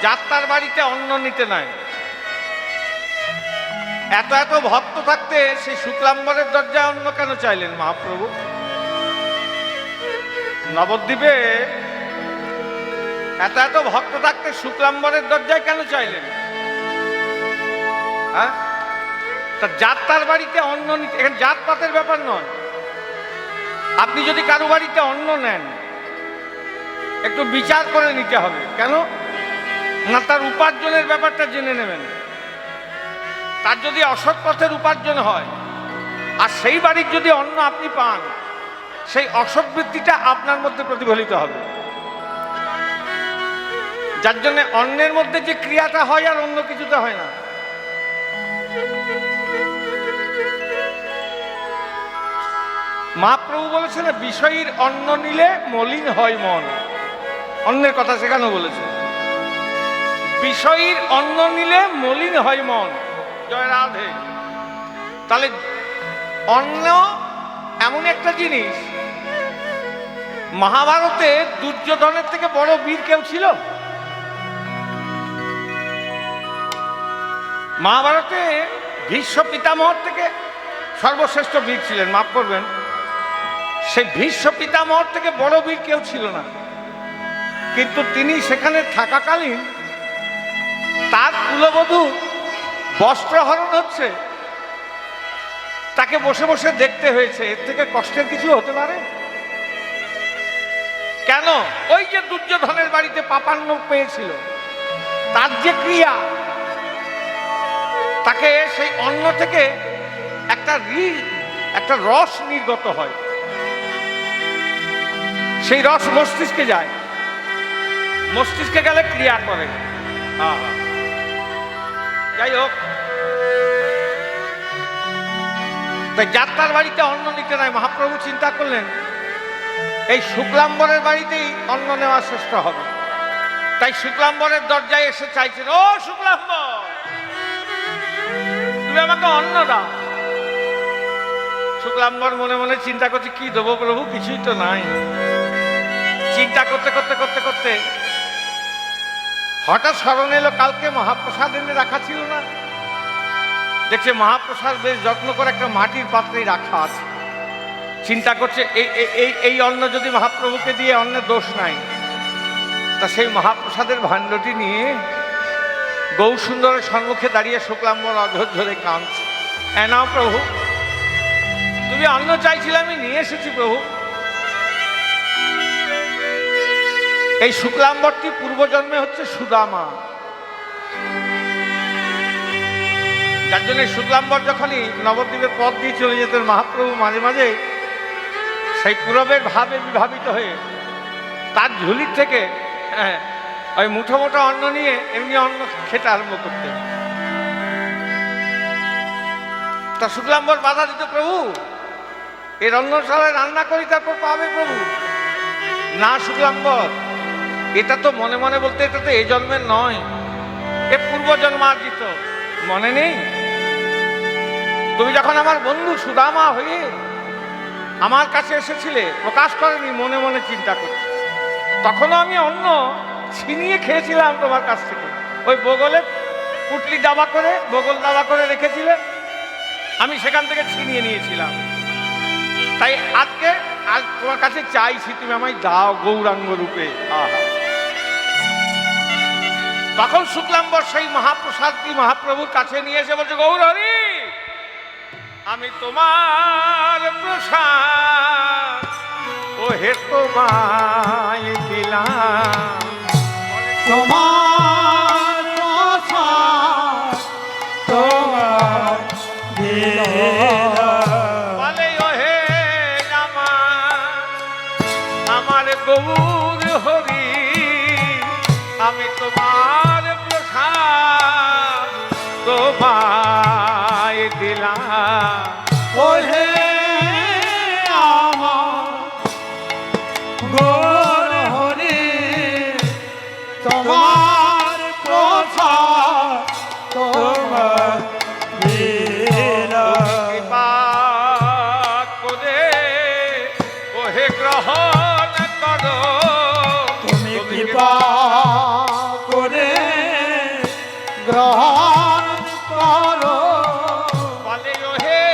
যাত্রার বাড়িতে অন্ন নিতে নাই। এত এত ভক্ত থাকতে সেই শুক্লাম্বরের দরজায় অন্ন কেন চাইলেন মহাপ্রভু? নবদ্বীপে এত এত ভক্ত থাকতে শুক্লাম্বরের দরজায় কেন চাইলেন? হ্যাঁ, তা যাত্রার বাড়িতে অন্ন নিতে, এখানে জাতপাতের ব্যাপার নয়। আপনি যদি কারো বাড়িতে অন্ন নেন, একটু বিচার করে নিতে হবে। কেন না? তার উপার্জনের ব্যাপারটা জেনে নেবেন। তার যদি অসৎ পথের উপার্জন হয় আর সেই বাড়ির যদি অন্ন আপনি পান, সেই অসৎ বৃত্তিটা আপনার মধ্যে প্রতিফলিত হবে। যার জন্য অন্নের মধ্যে যে ক্রিয়াটা হয় আর অন্য কিছুতে হয় না। মহাপ্রভু বলেছেন বিষয়ীর অন্ন নিলে মলিন হয় মন। অন্যের কথা সেখানে বলেছে, বিষয়ীর অন্ন নিলে মলিন হয় মন। জয় রাধে। তাহলে অন্ন এমন একটা জিনিস, মহাভারতে দুর্যোধনের থেকে বড় বীর কেউ ছিল? মহাভারতে ভীষ্ম পিতামহর থেকে সর্বশ্রেষ্ঠ বীর ছিলেন, মাফ করবেন, সেই ভীষ্ম পিতামহর থেকে বড় বীর কেউ ছিল না। কিন্তু তিনি সেখানে থাকাকালীন তার কুলবধূ বস্ত্রহরণ হচ্ছে, তাকে বসে বসে দেখতে হয়েছে। এর থেকে কষ্টের কিছু হতে পারে? কেন? ওই যে দুর্যোধনের বাড়িতে পাপান্ন পেয়েছিল, তার যে ক্রিয়া, তাকে সেই অন্ন থেকে একটা রস নির্গত হয়, সেই রস মস্তিষ্কে যায়, মস্তিষ্কে গেলে ক্রিয়া করে। যাই হোক, তাই যাত্রার বাড়িতে অন্ন নিতে নাই। মহাপ্রভু চিন্তা করলেন এই শুক্লাম্বরের বাড়িতেই অন্ন নেওয়া শ্রেষ্ঠ হবে। তাই শুক্লাম্বরের দরজায় এসে চাইছেন, ও শুক্লাম্বর, তুমি আমাকে অন্ন দাও। শুক্লাম্বর মনে মনে চিন্তা করছে, কি দেবো প্রভু, কিছুই তো নাই। চিন্তা করতে করতে করতে করতে হঠাৎ স্মরণ এলো, কালকে মহাপ্রসাদ এনে রাখা ছিল না? দেখছে মহাপ্রসাদ বেশ যত্ন করে একটা মাটির পাত্রেই রাখা আছে। চিন্তা করছে এই অন্ন যদি মহাপ্রভুকে দিয়ে, অন্নের দোষ নাই, তা সেই মহাপ্রসাদের ভাণ্ডটি নিয়ে গৌর সুন্দরের সম্মুখে দাঁড়িয়ে শুক্লাম্বর অধৈর্য কাঁদছে। নাও প্রভু, তুমি অন্ন চাইছিলে, আমি নিয়ে এসেছি প্রভু। এই শুক্লাম্বরটি পূর্বজন্মে হচ্ছে সুদামা, যার জন্য শুক্লাম্বর যখনই নবদ্বীপের পথ দিয়ে চলে যেতেন মহাপ্রভু, মাঝে মাঝে সেই পূরবের ভাবে বিভাবিত হয়ে তার ঝুলির থেকে ওই মুঠো মুঠো অন্ন নিয়ে এমনি অন্ন খেতে আরম্ভ করতেন। তা শুক্লাম্বর বাধা দিত, প্রভু এর অন্নশালায় রান্না করি, তারপর পাবে প্রভু। না শুক্লাম্বর, এটা তো মনে মনে বলতে, এটা তো এই জন্মের নয়, এ পূর্বজন্মার্জিত। মনে নেই তুমি যখন আমার বন্ধু সুদামা হয়ে আমার কাছে এসেছিলে, প্রকাশ করেনি, মনে মনে চিন্তা করছি, তখনও আমি অন্ন ছিনিয়ে খেয়েছিলাম তোমার কাছ থেকে। ওই বগলে পুটলি দাবা করে, বগল দাবা করে রেখেছিলে, আমি সেখান থেকে ছিনিয়ে নিয়েছিলাম। তাই আজ তোমার কাছে চাইছি, তুমি আমায় দাও গৌরাঙ্গ রূপে। আহা, তখন শুক্লাম্বর সেই মহাপ্রসাদটি মহাপ্রভুর কাছে নিয়ে এসে বলছে, গৌরহরি, আমি তোমার প্রসাদ ও হে তোমায় দিলাম, তোমার প্রসাদ তোমার দিলাম। বলে ও হে আমার গৌর হরি, আমি তোমার প্রসাদ তোমায় দিলাম। ও হে আমার গৌর হরি, তোমার প্রসাদ তোমার দিলাম। কৃপা করে ও হে গ্রহণ করো, তুমি কৃপা করে গ্রহণ করো বলে ওহে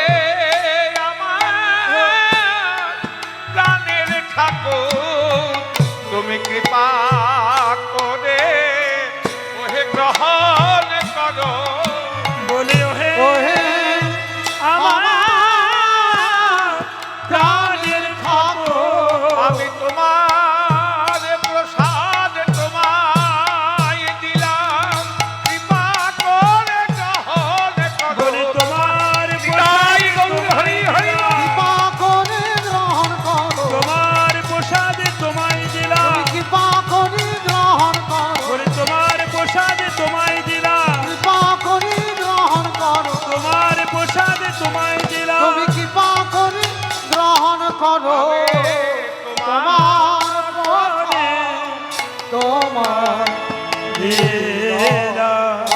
আমার প্রাণের ঠাকুর তুমি কৃপা করে ওহে গ্রহণ করো বলে ওহে আমার প্রাণের ঠাকুর আমি তোমার প্রসাদ তোমায় দিলাম কৃপা করে গ্রহণ বলে করো তোমার নিতাই গৌর হরি হরি কৃপা করে গ্রহণ করো তোমার প্রসাদে তোমায় দিলাম কৃপা করে গ্রহণ করো বলে তোমার প্রসাদে তোমায় দিলাম কৃপা করে গ্রহণ করো তোমার প্রসাদে তোমায় দিলাম তুমি কৃপা করে গ্রহণ করো তোমার প্রসাদ তোমার দিলাম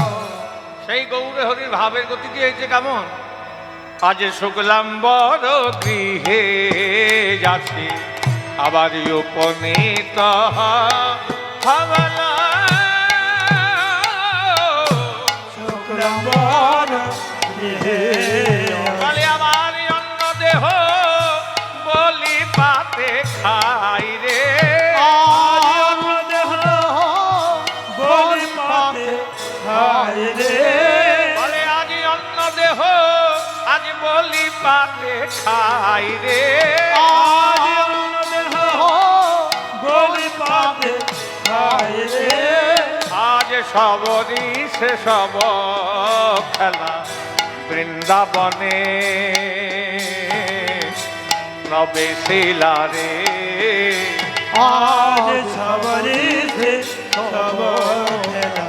সেই গৌর হরির ভাবের গতিটি হয়েছে কেমন আজ শুক্লাম বড় গৃহে যাচ্ছে আবার উপনীত হবলা শুক্রবার বলে আমার অন্য দেহ বলি পাতে খাই রে বলি পাতে হায় রে বলে আজ অন্য দেহ আজ বলি পাতে খাই রে বলি পাতে হায় রে আজ সবরই সে সব খেলা বৃন্দাবনে নবে শিলা রে আজ সবরে সে সব খেলা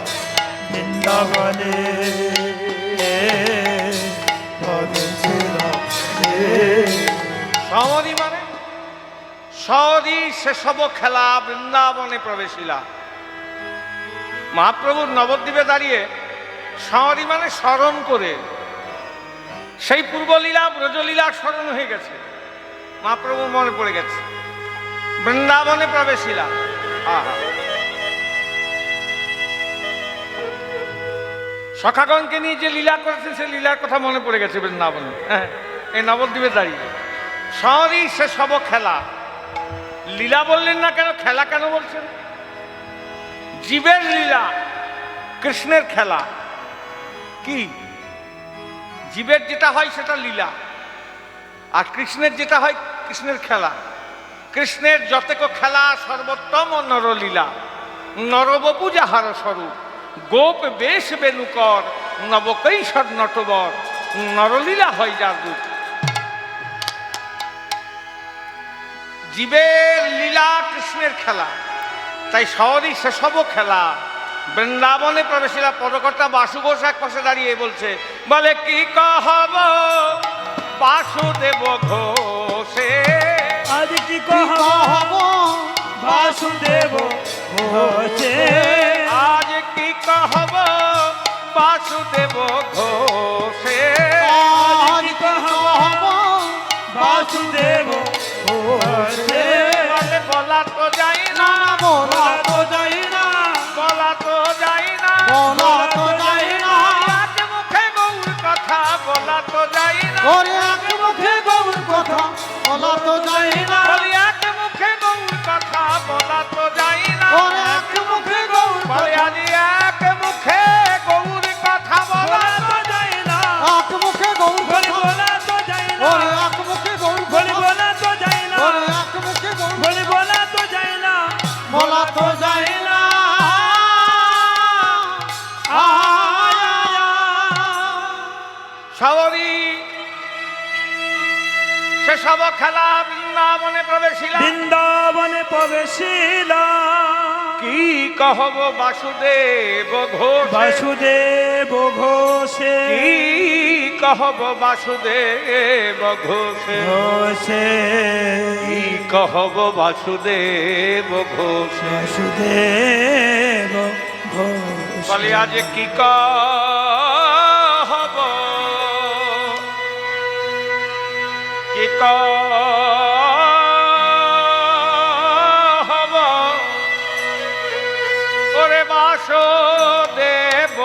বৃন্দাবনে সমাধি মানে সরি সেসব খেলা বৃন্দাবনে প্রবেশিলা মহাপ্রভুর নবদ্বীপে দাঁড়িয়ে সমাধি মানে স্মরণ করে সেই পূর্বলীলা ব্রজলীলা স্মরণ হয়ে গেছে মহাপ্রভুর মনে পড়ে গেছে বৃন্দাবনে প্রবেশিলা আহা সখাগণকে নিয়ে যে লীলা করেছে সে লীলার কথা মনে পড়ে গেছে বৃন্দাবনে হ্যাঁ এই নবদ্বীপে দাঁড়িয়ে সরি সে সব খেলা লীলা বললেন না কেন খেলা কেন বলছেন জীবের লীলা কৃষ্ণের খেলা কি জীবের যেটা হয় সেটা লীলা আর কৃষ্ণের যেটা হয় কৃষ্ণের খেলা কৃষ্ণের যতেক খেলা সর্বোত্তম নরলীলা নরবপু যাহার স্বরূপ গোপ বেশ বেনুকর নবকৈশর নটবর নরলীলা হয় যার রূপ জীবের লীলা কৃষ্ণের খেলা তাই শহরই সেসব খেলা বৃন্দাবনে প্রবেশিলা পদকর্তা বাসু ঘোষ এক পাশে দাঁড়িয়ে বলছে বলে কি কহব বাসুদেব ঘোষে আজ কি কহব বাসুদেব ঘোষে আজ কি কহব বাসুদেব ঘোষে আজ কি কহব বাসুদেব ঘোষে বলে বলা তো যাই না বলা তো যাই না বলা তো যাই না বলা তো যাই না এক মুখে গৌর কথা বলা তো যাই না ওরে এক মুখে গৌর কথা বলা তো যাই না বলি এক মুখে গৌর কথা বলা তো যাই না ওরে এক মুখে গৌর বলে আজ এক মুখে গৌর কথা বলা তো যাই না এক মুখে গৌর বলা তো যাই না ওরে এক মুখে গৌর বলা তো যাই না ওরে এক মুখে গৌর বলা তো যাই না বলা তো যাই না সবরি সেসব খেলা বৃন্দাবনে প্রবেশিলা বৃন্দাবনে প্রবেশিলা কি কহব বাসুদেব ঘোষ বাসুদেব ঘোষে কি কহব বাসুদেব ঘোষে ঘোষে কি কহব বাসুদেব ঘোষে বাসুদেব ঘোষ বলে আজ কি কহব কি কহব ওরে বাসুদেব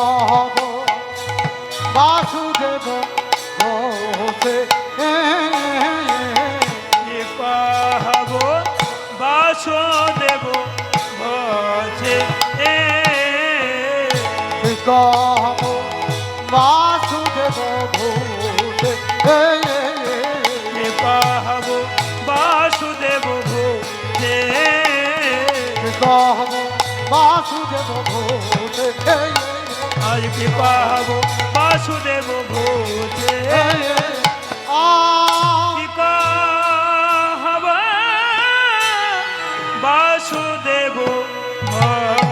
হব বাসুদেব ঘোষে কৃপা হব বাসুদেব ঘোষে হব বাসুদেব ঘোষে কৃপা হব বাসুদেব ঘোষে হব বাসুদেব ঘোষে আজ কৃপা হব বাসুদেব ঘোষে কৃপা হব বাসুদেব ঘোষে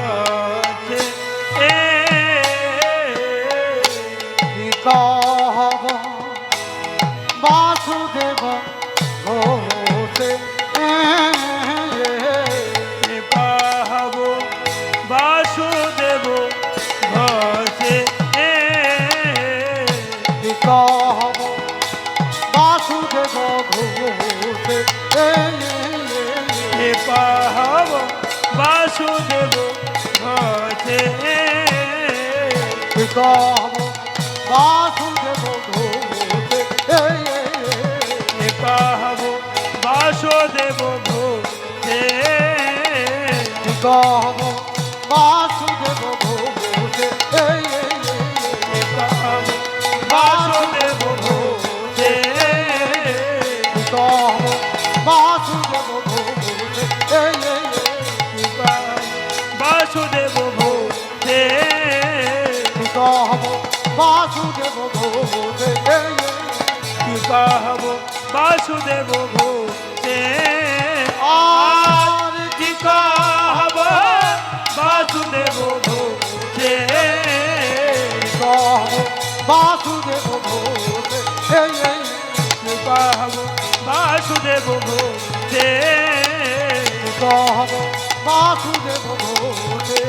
হব বাসুদেব ঘোষে কৃপা হব বাসুদেব ঘোষে হব বাসুদেব ঘোষে কৃপা হব বাসুদেব ঘোষে হব বাসুদেব ঘোষে কৃপা হব বাসুদেব ঘোষে হব বাসুদেব ঘোষে কৃপা হব বাসুদেব ঘোষে হব বাসুদেব ঘোষে কৃপা বাসুদেব ঘোষে হব বাসুদেব ঘোষে কৃপা হব বাসুদেব ঘোষে আর কৃপা হব বাসুদেব ঘোষে হব বাসুদেব ঘোষে কৃপা হব বাসুদেব ঘোষে হব বাসুদেব ঘোষে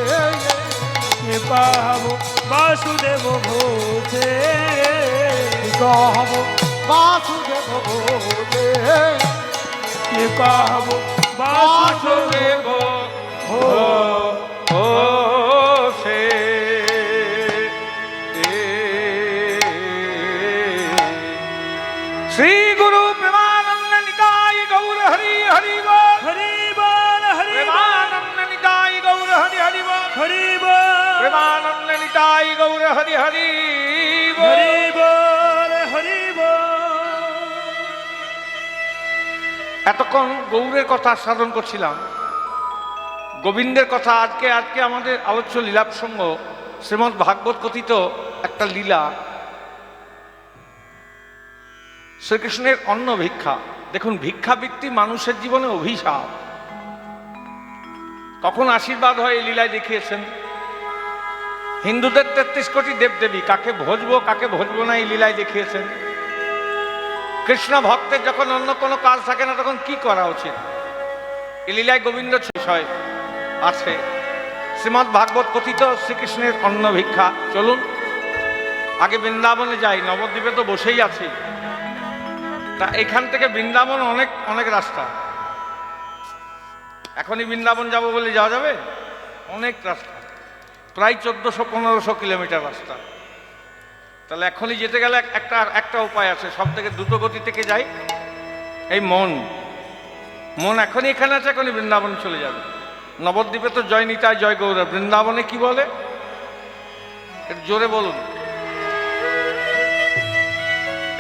কৃপা হব বাসুদেব ঘোষে হব বাসুদেব ঘোষে কৃপা হব বাসুদেব ঘোষে শ্রী গুরু প্রেমানন্দ নিতাই গৌর হরি হরি বল হরি বল হরি বল প্রেমানন্দ নিতাই গৌর হরি হরি বল হরি বল প্রেমানন্দ নিতাই গৌর হরি হরি বল হরি বল হরি বল এতক্ষণ গৌরের কথা সাধন করছিলাম, গোবিন্দের কথা। আজকে আজকে আমাদের আলোচ্য লীলা প্রসঙ্গ শ্রীমদ্ ভাগবত কথিত একটা লীলা, শ্রীকৃষ্ণের অন্ন ভিক্ষা। দেখুন, ভিক্ষাবৃত্তি মানুষের জীবনে অভিশাপ। কখন আশীর্বাদ হয় এই লীলায় দেখিয়েছেন। হিন্দুদের ৩৩ কোটি দেবদেবী, কাকে ভজবো কাকে ভজবো না এই লীলায় দেখিয়েছেন। কৃষ্ণ ভক্তের যখন অন্য কোনো কাজ থাকে না তখন কি করা উচিত, এই লীলায় গোবিন্দ বিষয় আছে। শ্রীমদ্ ভাগবত কথিত শ্রীকৃষ্ণের অন্ন ভিক্ষা। চলুন আগে বৃন্দাবনে যাই, নবদ্বীপে তো বসেই আছি। তা এখান থেকে বৃন্দাবন অনেক অনেক রাস্তা। এখনই বৃন্দাবন যাব বলে যাওয়া যাবে? অনেক রাস্তা, প্রায় 1400-1500 কিলোমিটার রাস্তা। তাহলে এখনই যেতে গেলে একটা উপায় আছে, সব থেকে দ্রুত গতি থেকে যাই। এই মন এখনই এখানে আছে, এখনই বৃন্দাবনে চলে যাবে। নবদ্বীপে তো জয় নিতাই জয় গৌর, বৃন্দাবনে কি বলে একটু জোরে বলুন।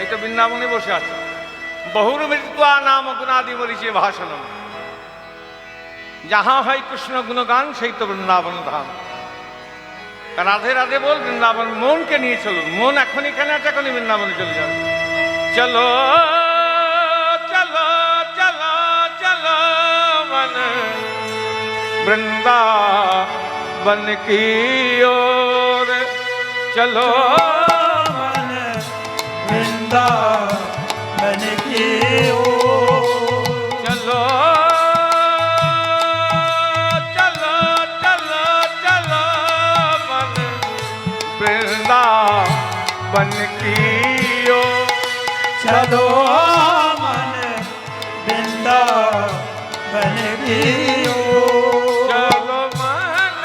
এই তো বৃন্দাবনে বসে আছে। বহুর মৃত্যুয়া নাম গুণাদি মরিচে ভাষণম, যাহা হয় কৃষ্ণ গুণগান সেই তো বৃন্দাবন ধাম। রাধে রাধে বল, বৃন্দাবন। মনকে নিয়ে চলুন, মন এখন এখানে আছে, এখনই বৃন্দাবনে চলে যাবে। চলো চলো চলো চলো মন বৃন্দাবন কি ওর, চলো मन वृंदावन की ओर चलो चलो चलो चलो मन वृंदावन की ओर, चलो मन वृंदावन की ओर चलो मन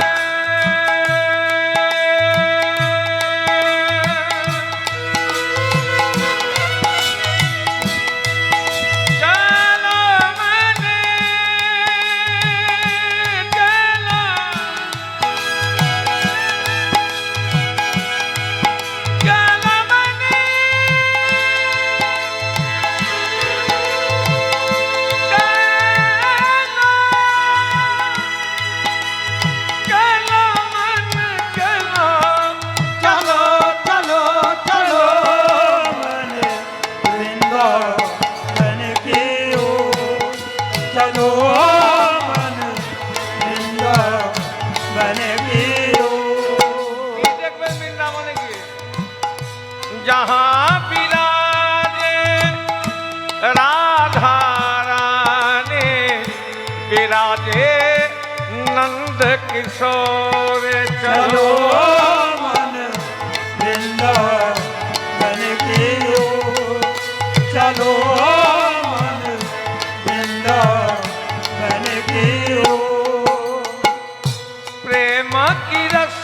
जहाँ विराजे राधा रानी विराजे नंद किशोर चलो चलो मन वृंदावन की ओर चलो मन वृंदावन की ओर प्रेम की रस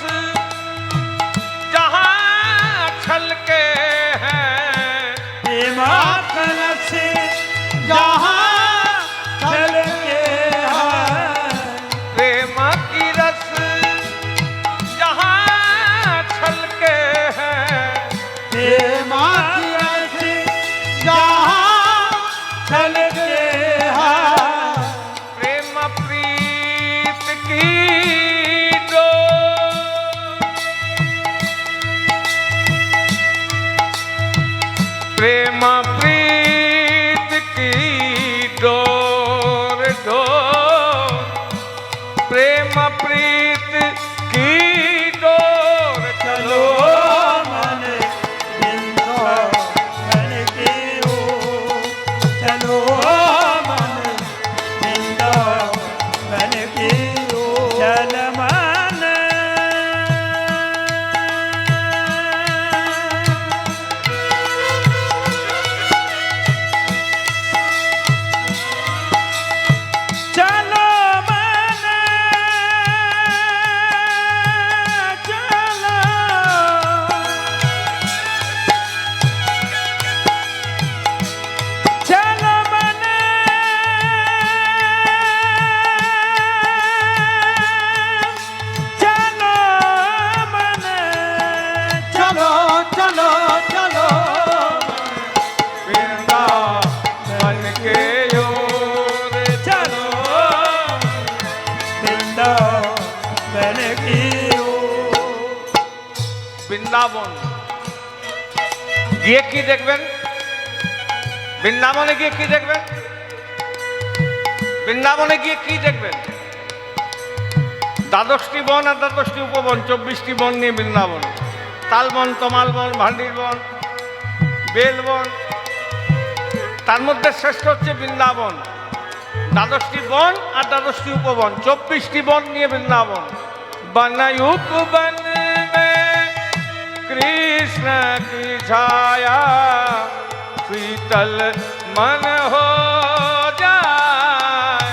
जहाँ छलके हैं प्रेमा कलश जहाँ चल के है प्रेम की रस जहाँ छलके हैं प्रेमा की रस जहाँ चल के है प्रेम प्रीत की डोर प्रेम प्रीत की डोर डोर प्रेम प्रीत की डोर चलो चलो मन वृंदावन की ओर चलो मन वृंदावन की ओर चल मन चलो मन चलो चलो मन चलो मन चलो चलो चलो वृंदावन के ओर चलो वृंदावन की ओर বৃন্দাবন গিয়ে কি দেখবেন বৃন্দাবনে গিয়ে কি দেখবেন বৃন্দাবনে গিয়ে কি দেখবেন দ্বাদশটি বন আর দ্বাদশটি উপবন 24টি বন নিয়ে বৃন্দাবন তালবন তমাল বন ভান্ডির বন বেলবন তার মধ্যে শ্রেষ্ঠ হচ্ছে বৃন্দাবন দ্বাদশটি বন আর দ্বাদশটি উপবন 24টি বন নিয়ে বৃন্দাবন बनयुग बन में कृष्ण की छाया शीतल मन हो जाए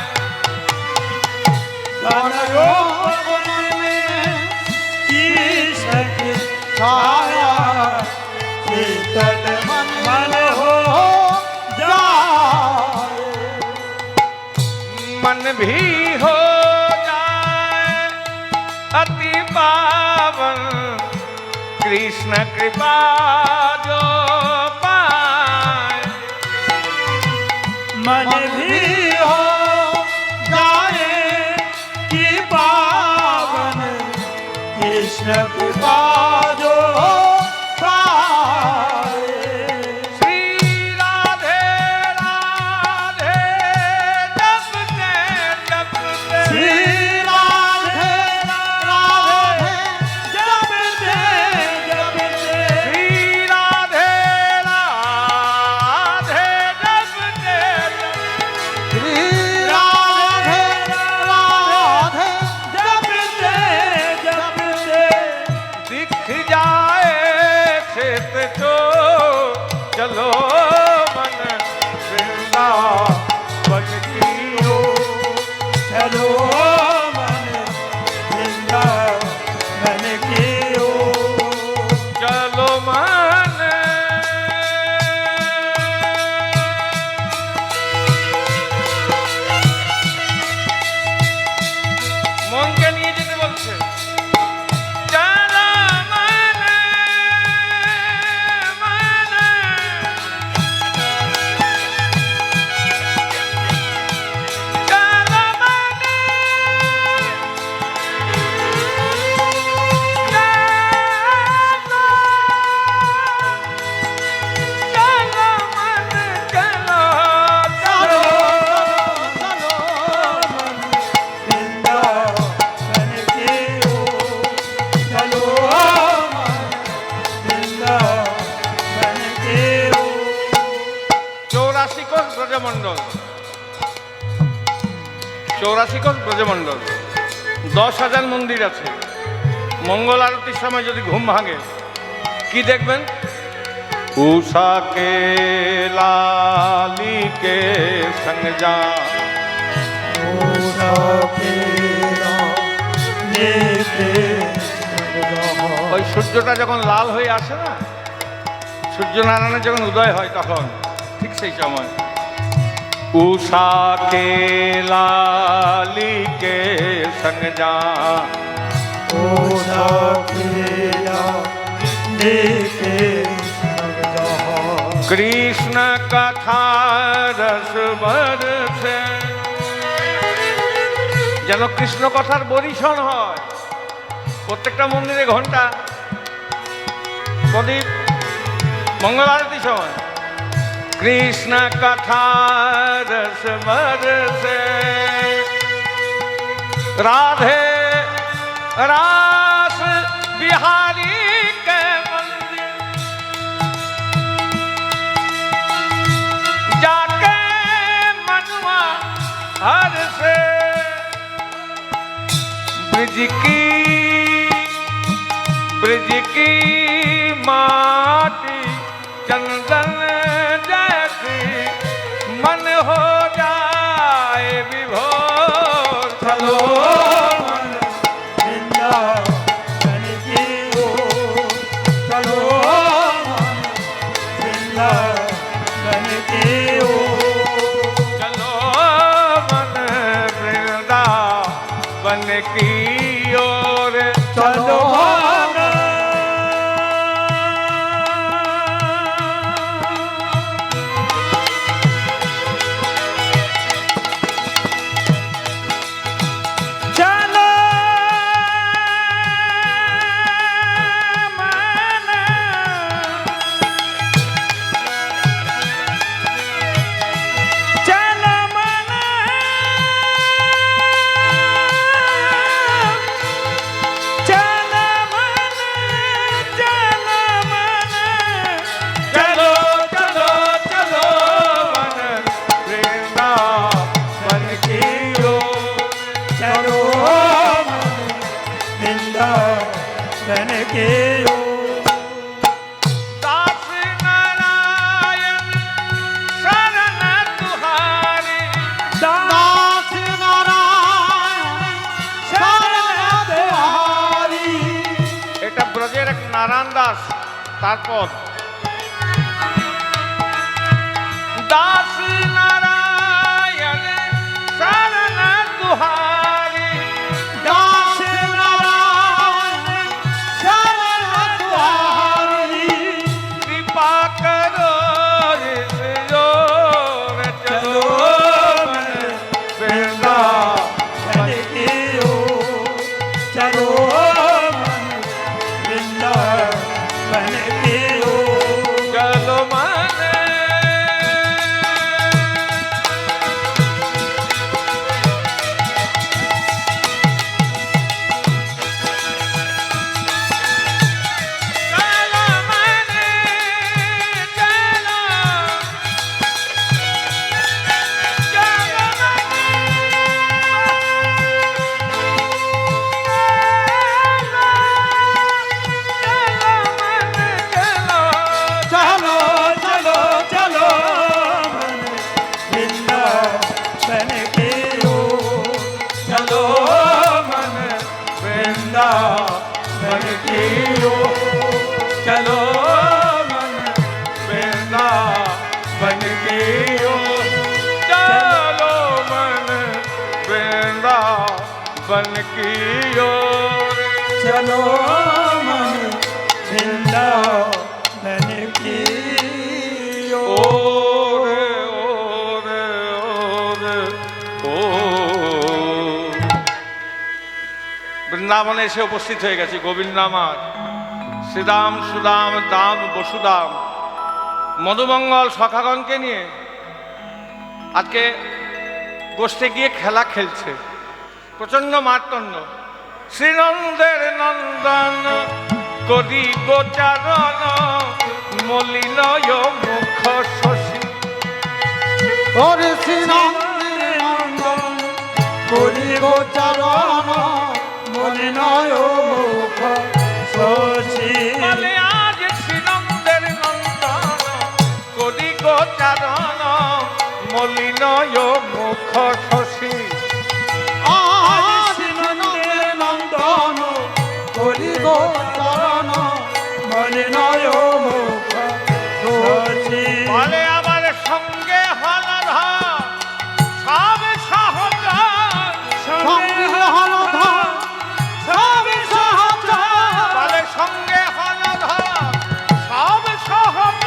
बनयोपवन में कृष्ण की छाया शीतल मन हो जाए मन भी हो जाए अति पावन कृष्ण कृपा जो पाए मन भी हो जाए कि पावन कृष्ण कृपा जो पाए श्री राधे राधे जपते जपते श्री राधे राधे जपते जपते श्री राधे राधे जपते श्री राधे राधे जपते जपते दिख जाए खेत को चलो मन वृंदावन की ओर चलो मन वृंदावन की ओर चलो मन মনকে নিয়ে যেতে বলছে চলো মন মন 84 কোষ ব্রজমণ্ডল, 10,000 মন্দির আছে। মঙ্গল আরতির সময় যদি ঘুম ভাঙে কি দেখবেন? उषा के लाली के संग जा, ওই সূর্যটা যখন লাল হয়ে আসে না, সূর্যনারায়ণের যখন উদয় হয় তখন ঠিক সেই সময় उषा के लाली के संग जा, কৃষ্ণ কথা রস বরসে, যেন কৃষ্ণ কথার বরিশন হয়। প্রত্যেকটা মন্দিরে ঘন্টা, প্রদীপ, মঙ্গল আরতির সময় কৃষ্ণ কথা রস বরসে, রাধে রাস বিহারি কে মন্দির जाके मनवा हर से, ब्रिज की माटी चंदन जैसी, मन हो जाए विभोर। चलो की ओर चलो, नारायण दास तारपद दास नारायण शरण तुहारी, दास नारायण शरण तुहारी, कृपा करो इस ओर चलो वृंदावन की ओर, चलो चलो मन वृंदावन की ओर, चलो मन वृंदावन की ओर, चलो मन वृंदावन की ओर বৃন্দাবনে এসে উপস্থিত হয়ে গেছি। গোবিন্দ আমার শ্রীদাম সুদাম দাম বসুদাম মধুমঙ্গল সখাগণকে নিয়ে আজকে গোষ্ঠে গিয়ে খেলা খেলছে, প্রচন্ড মার্তণ্য। শ্রীনন্দের নন্দন করি গোচারণ, মলিনয় মুখ শশী, ওরে শ্রীনন্দের নন্দন গোচরণ মনে নয় মুখ শশী বলে আজ শ্রীনন্দের নন্দন করি গোচারণ মলিনয় মুখ শশী আজ শ্রীনন্দের নন্দন করি গোচরণ মনে নয় মুখ শশী বলে আবার সঙ্গে হলধর সব সহজ সঙ্গে হলধর সব সহচর বলে সঙ্গে হলধর সব সহজ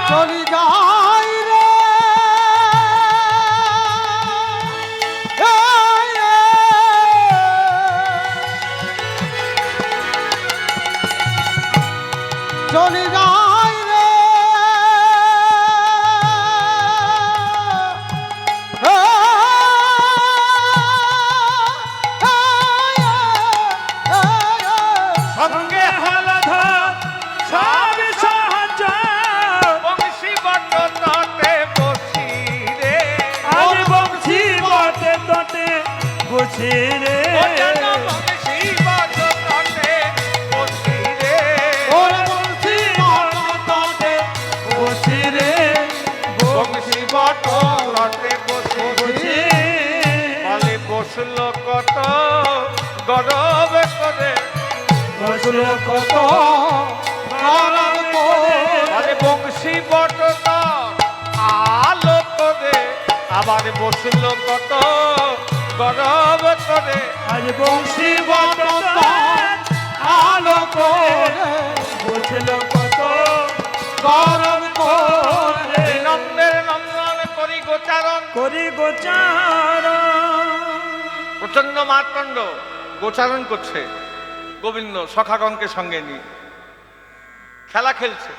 চলি যাই রে চলি যাই রে সঙ্গে হলধর সব সহচর বংশী বট তটে বসি রে আজ বংশী বটে তটে বসে রে ও যেন বংশী বট তটে বসি রে ওরে বলছি মনে বসে রে বংশী বট তটে বসি বসে বলে বসলো কত গরব করে বসল কত বলে বংশী বট আলো করে আবার বসলো কত গরব করে আজ বংশী বট আলো করে বসল কত গরম করে নন্দের নন্দন করি গোচারণ করি গোচার প্রচন্ড মাতণ্ড গোচারণ করছে গোবিন্দ সখাগণকে সঙ্গে নিয়ে খেলা খেলছে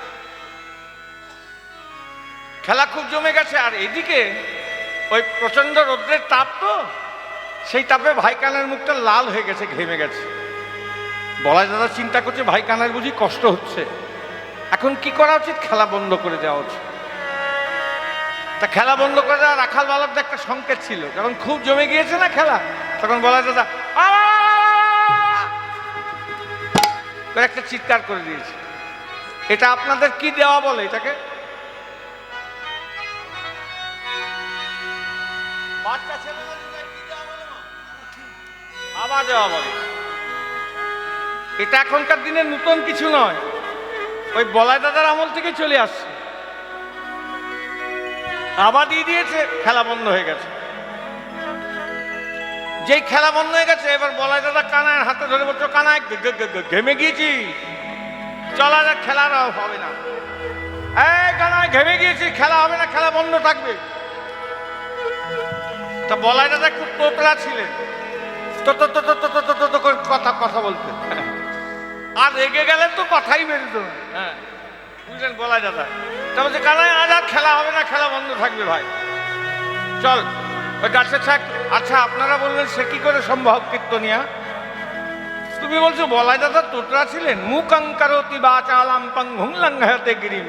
খেলা খুব জমে গেছে আর এদিকে ওই প্রচন্ড রৌদ্রের তাপ তো সেই তাপে ভাই কানার মুখটা লাল হয়ে গেছে ঘেমে গেছে বলাই দাদা চিন্তা করছে ভাই কানার বুঝি কষ্ট হচ্ছে এখন কি করা উচিত খেলা বন্ধ করে দেওয়া উচিত তা খেলা বন্ধ করে দেওয়া রাখাল বালকদের একটা সংকেত ছিল যখন খুব জমে গিয়েছে না খেলা তখন বলাই দাদা করে একটা চিৎকার করে দিয়েছে এটা আপনাদের কি দেওয়া বলে এটাকে বাচ্চা ছেলেদের কি দেওয়া বলে মা? আবার দেওয়া বলে এটা এখনকার দিনে নতুন কিছু নয় ওই বলাই দাদার আমল থেকে চলে আসছে আবার দিয়ে দিয়েছে খেলা বন্ধ হয়ে গেছে যেই খেলা বন্ধ হয়ে গেছে এবার বলাই দাদা কানায় হাতে ধরে বলছো কানায় ঘেমে গিয়েছি চলা যাক খেলা আর হবে না এই কানায় ঘেমে গিয়েছি খেলা হবে না খেলা বন্ধ থাকবে তা বলাই দাদা একটু তোতলা ছিলেন তো তো তো তো তো তো তো তো করে কথা কথা বলতেন আর রেগে গেলে তো কথাই বেরোত না হ্যাঁ বুঝলেন বলাই দাদা তা বলছে কানায় আজ আর খেলা হবে না খেলা বন্ধ থাকবে ভাই চল ওই গাছের ছাক আচ্ছা আপনারা বলবেন সে কি করে সম্ভব কীর্তনিয়া তুমি বলছো বলাই দাদা তোতরা ছিলেন মুখঙ্করতি বাচালাম পঙ্গুং লঙ্ঘয়তে গিরিম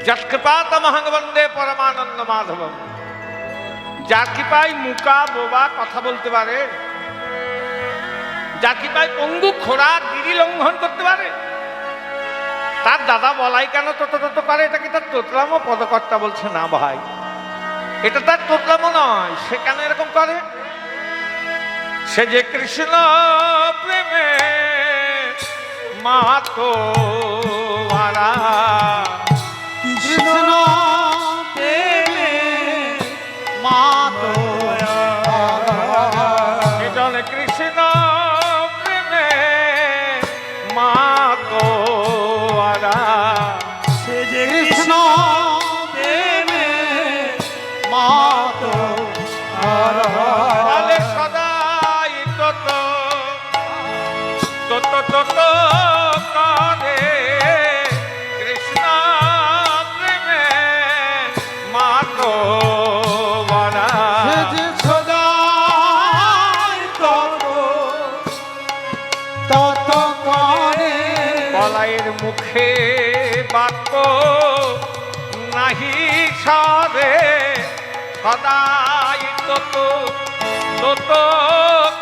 যৎকৃপাতমহং বন্দে পরমানন্দ মাধবম যার কৃপায় মুকা বোবা কথা বলতে পারে যার কৃপায় পঙ্গু খোড়া গিরি লঙ্ঘন করতে পারে তার দাদা বলাই কেন তত করে এটা কি তার তোতলামো পদকর্তা বলছে না ভাই এটা তার তোতলামো নয় সে কেন এরকম করে সে যে কৃষ্ণ প্রেমে মাতো কৃষ্ণ প্রেমে মাতো সেজন কৃষ্ণ প্রেমে মাতো সে যে কৃষ্ণ প্রেমে মাতো বলে সদাই তত তত তত করে কৃষ্ণ প্রেমে মাতো সে যে সদাই তত করে বলাইয়ের মুখে বাক্য নাহি সরে সদাই তত তত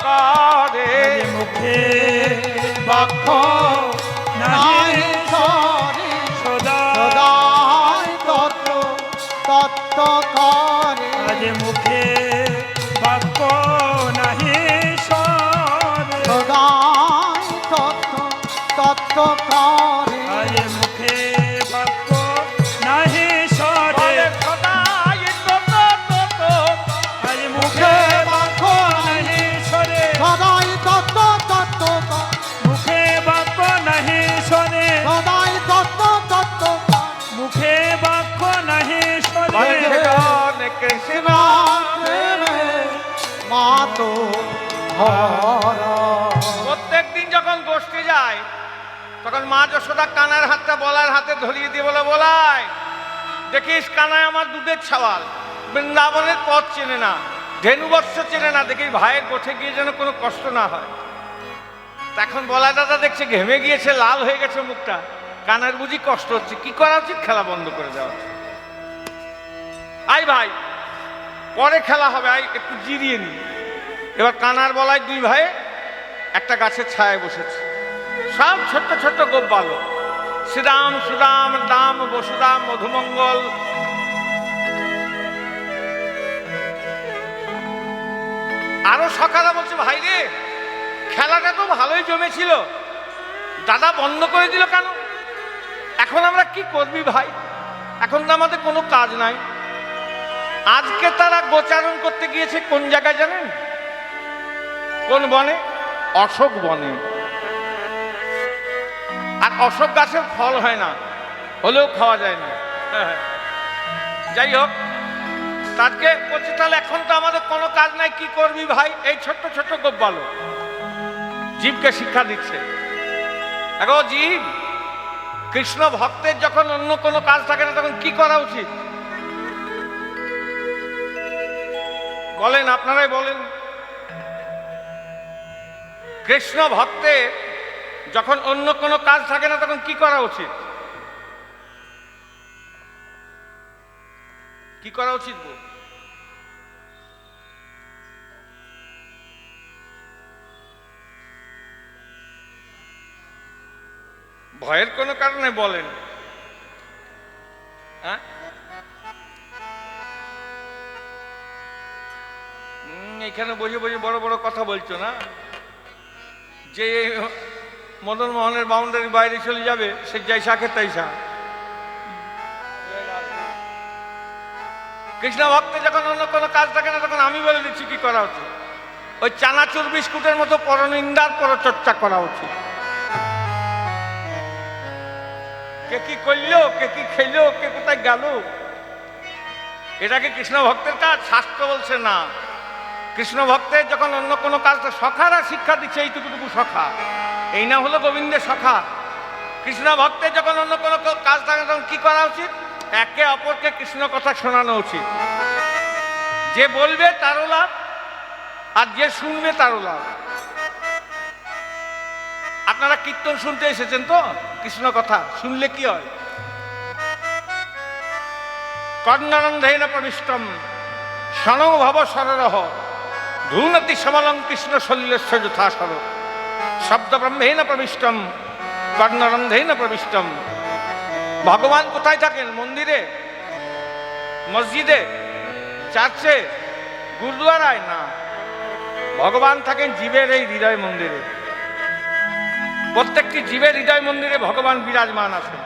করে মুখে বাক্য নাই নাহি সরে সদা সদাই তত্ত্ব তত্ত্ব করে আজ মুখে বাক্য নাহি সরে সদাই তত্ত্ব তত্ত্ব করে আজ মুখে বাক্য নাহি সরে বলে সদাই তত তত আজ মুখে বাক্য নাহি সরে সদাই তত্ত্ব তত্ত্ব মুখে বাক্য নাহি সরে সদাই তত্ত্ব তত্ত্ব মুখে বাক্য নাহি সরে বলে জন কৃষ্ণ মাতো হর প্রত্যেক দিন যখন গোষ্ঠী যায় তখন মা যশোদা কানার হাতটা বলার হাতে ধরিয়ে দিয়ে বলে, বলাই দেখিস কানায় আমার দুধের ছাওয়াল, বৃন্দাবনের পথ চেনে না, ধেনুবৎস চেনে না, দেখিস ভাইয়ের গোঠে গিয়ে যেন কোনো কষ্ট না হয়। তখন বলাই দাদা দেখছে ঘেমে গিয়েছে, লাল হয়ে গেছে মুখটা, কানার বুঝি কষ্ট হচ্ছে, কি করা উচিত? খেলা বন্ধ করে দেওয়া উচিত। আই ভাই পরে খেলা হবে, আই একটু জিরিয়ে নি। এবার কানার বলাই দুই ভাই একটা গাছের ছায়ায় বসেছে, সব ছোট্ট ছোট্ট গোপ বালক, শ্রীরাম সুদাম দাম বসুদাম মধুমঙ্গল। আরো সকালে বলছে, ভাই রে খেলাটা তো ভালোই জমেছিল, দাদা বন্ধ করে দিল কেন? এখন আমরা কি করবি ভাই? এখন তো আমাদের কোনো কাজ নাই। আজকে তারা গোচারণ করতে গিয়েছে কোন জায়গায় জানেন? কোন বনে? অশোক বনে। আর অশোক গাছের ফল হয় না, হলেও খাওয়া যায় না। যাই হোক, তাকে বলছে তাহলে এখন তো আমাদের কোনো কাজ নাই, কি করবি ভাই? এই ছোট্ট ছোট্ট গোপ বালক জীবকে শিক্ষা দিচ্ছে। দেখো জীব, কৃষ্ণ ভক্তের যখন অন্য কোনো কাজ থাকে না তখন কি করা উচিত? বলেন, আপনারাই বলেন। কৃষ্ণ ভক্তের যখন অন্য কোনো কাজ থাকে না তখন কি করা উচিত? কি করা উচিত গো? ভয়ের কোনো কারণে বলেন। হ্যাঁ, এখানে বসে বসে বড় বড় কথা বলছো না, যে মদন মোহনের বাউন্ডারি বাইরে চলে যাবে সে যাই শাখে তাই শাখ। কৃষ্ণ ভক্তে যখন অন্য কোনো কাজ থাকে না তখন আমি বলে দিচ্ছি কি করা উচিত। ওই চানাচুর বিস্কুটের মতো পরনিন্দার পরচর্চা করা উচিত। কে কি করলো, কে কি খেলো, কে কোথায় গেল, এটাকে কৃষ্ণ ভক্তের কাজ? শাস্ত্র বলছে না। কৃষ্ণ ভক্তের যখন অন্য কোনো কাজ, সখারা শিক্ষা দিচ্ছে এইটুকুটুকু সখা, এই না হলো গোবিন্দের সখা। কৃষ্ণ ভক্তের যখন অন্য কোনো কাজ থাকে তখন কি করা উচিত? একে অপরকে কৃষ্ণ কথা শোনানো উচিত। যে বলবে তারও লাভ, আর যে শুনবে তারও লাভ। আপনারা কীর্তন শুনতে এসেছেন তো, কৃষ্ণ কথা শুনলে কি হয়? কর্ণরন্ধেন প্রবিষ্টম শনৌ ভব সররহ ধূনতি সমলং কৃষ্ণ সলিলস্য যথাসর শব্দ ব্রহ্মেন প্রবিষ্টম কর্ণরন্ধেন প্রবিষ্টম। ভগবান কোথায় থাকেন? মন্দিরে, মসজিদে, চার্চে, গুরুদুয়ারায় না। ভগবান থাকেন জীবের এই হৃদয় মন্দিরে। প্রত্যেকটি জীবের হৃদয় মন্দিরে ভগবান বিরাজমান আছেন।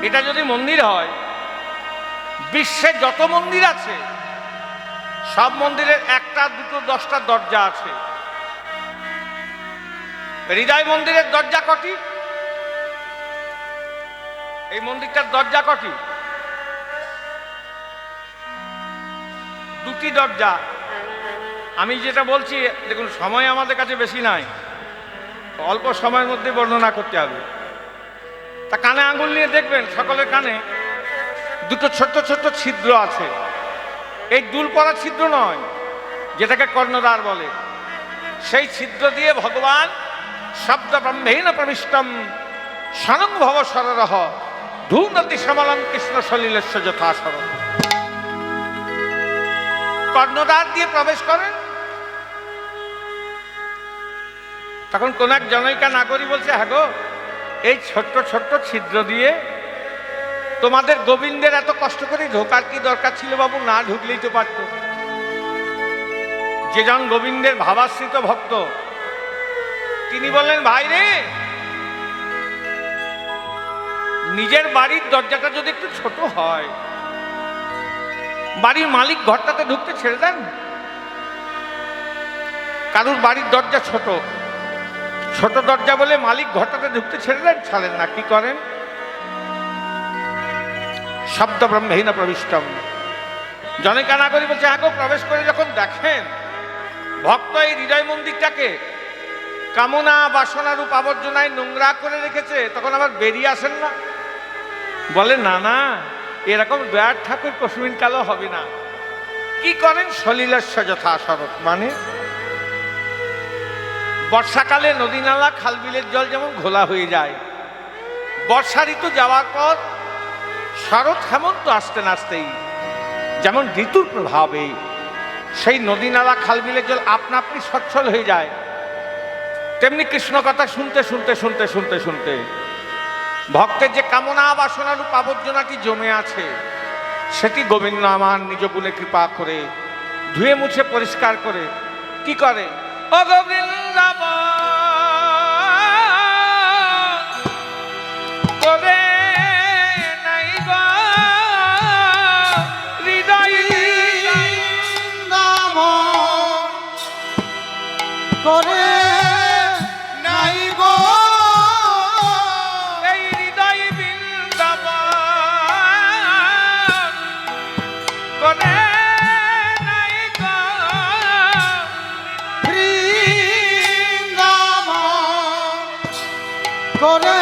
এটা যদি মন্দির হয়, বিশ্বে যত মন্দির আছে সব মন্দিরের একটা দুটো 10টা দরজা আছে। হৃদয় মন্দিরের দরজা কটি? এই মন্দিরটার দরজা কটি? 2টি দরজা। আমি যেটা বলছি, দেখুন সময় আমাদের কাছে বেশি নাই, অল্প সময়ের মধ্যে বর্ণনা করতে হবে। তা কানে আঙ্গুল নিয়ে দেখবেন সকলের কানে 2টো ছোট্ট ছোট্ট ছিদ্র আছে। এই দুল পড়া ছিদ্র নয়, যেটাকে কর্ণদ্বার বলে। সেই ছিদ্র দিয়ে ভগবান শব্দ ব্রহ্মেন প্রবিষ্টম শনং ভব সররহ ধূনতি সমলং কৃষ্ণ সলিলস্য যথাসর। কর্ণদ্বার দিয়ে প্রবেশ করেন, তখন কোন এক জনৈকা নাগরী বলছে, হ্যাঁ গো, এই ছোট্ট ছোট্ট ছিদ্র দিয়ে তোমাদের গোবিন্দের এত কষ্ট করে ঢোকার কি দরকার ছিল বাবু? না ঢুকলেই তো পারত। যে জন গোবিন্দের ভাবাশ্রিত ভক্ত, তিনি বললেন, ভাই রে, নিজের বাড়ির দরজাটা যদি একটু ছোট হয়, বাড়ির মালিক ঘরটাতে ঢুকতে ছেড়ে দেন। কারুর বাড়ির দরজা ছোট, ছোট দরজা বলে মালিক ঘরটাতে ঢুকতে ছেড়ে দেন? ছাড়েন না। কি করেন? শব্দ ব্রহ্মেহীন প্রবিষ্টম। জনৈকা নাগরী বলছে, হ্যাঁ গো, প্রবেশ করে যখন দেখেন ভক্ত এই হৃদয় মন্দিরটাকে কামনা বাসনারূপ আবর্জনায় নোংরা করে রেখেছে, তখন আবার বেরিয়ে আসেন না? বলে, না না, এরকম দয়ার ঠাকুর কসমিন কালো হবে না। কি করেন? সলিলস্য যথা শরৎ, মানে বর্ষাকালে নদী নালা খাল বিলের জল যেমন ঘোলা হয়ে যায়, বর্ষা ঋতু যাওয়ার পর শরৎ হেমন্ত আসতে না আসতেই যেমন ঋতুর প্রভাবে সেই নদী নালা খাল বিলের জল আপনা আপনি সচ্ছল হয়ে যায়, তেমনি কৃষ্ণ কথা শুনতে শুনতে শুনতে শুনতে শুনতে ভক্তের যে কামনা বাসনারূপ আবর্জনাটি জমে আছে, সেটি গোবিন্দ আমার নিজ গুণে কৃপা করে ধুয়ে মুছে পরিষ্কার করে কি করে? ও গোবিন্দাবন করে নাই গো হৃদয় করে নাই গো এই হৃদয় বৃন্দাবন করে নাই গো বৃন্দাবন করে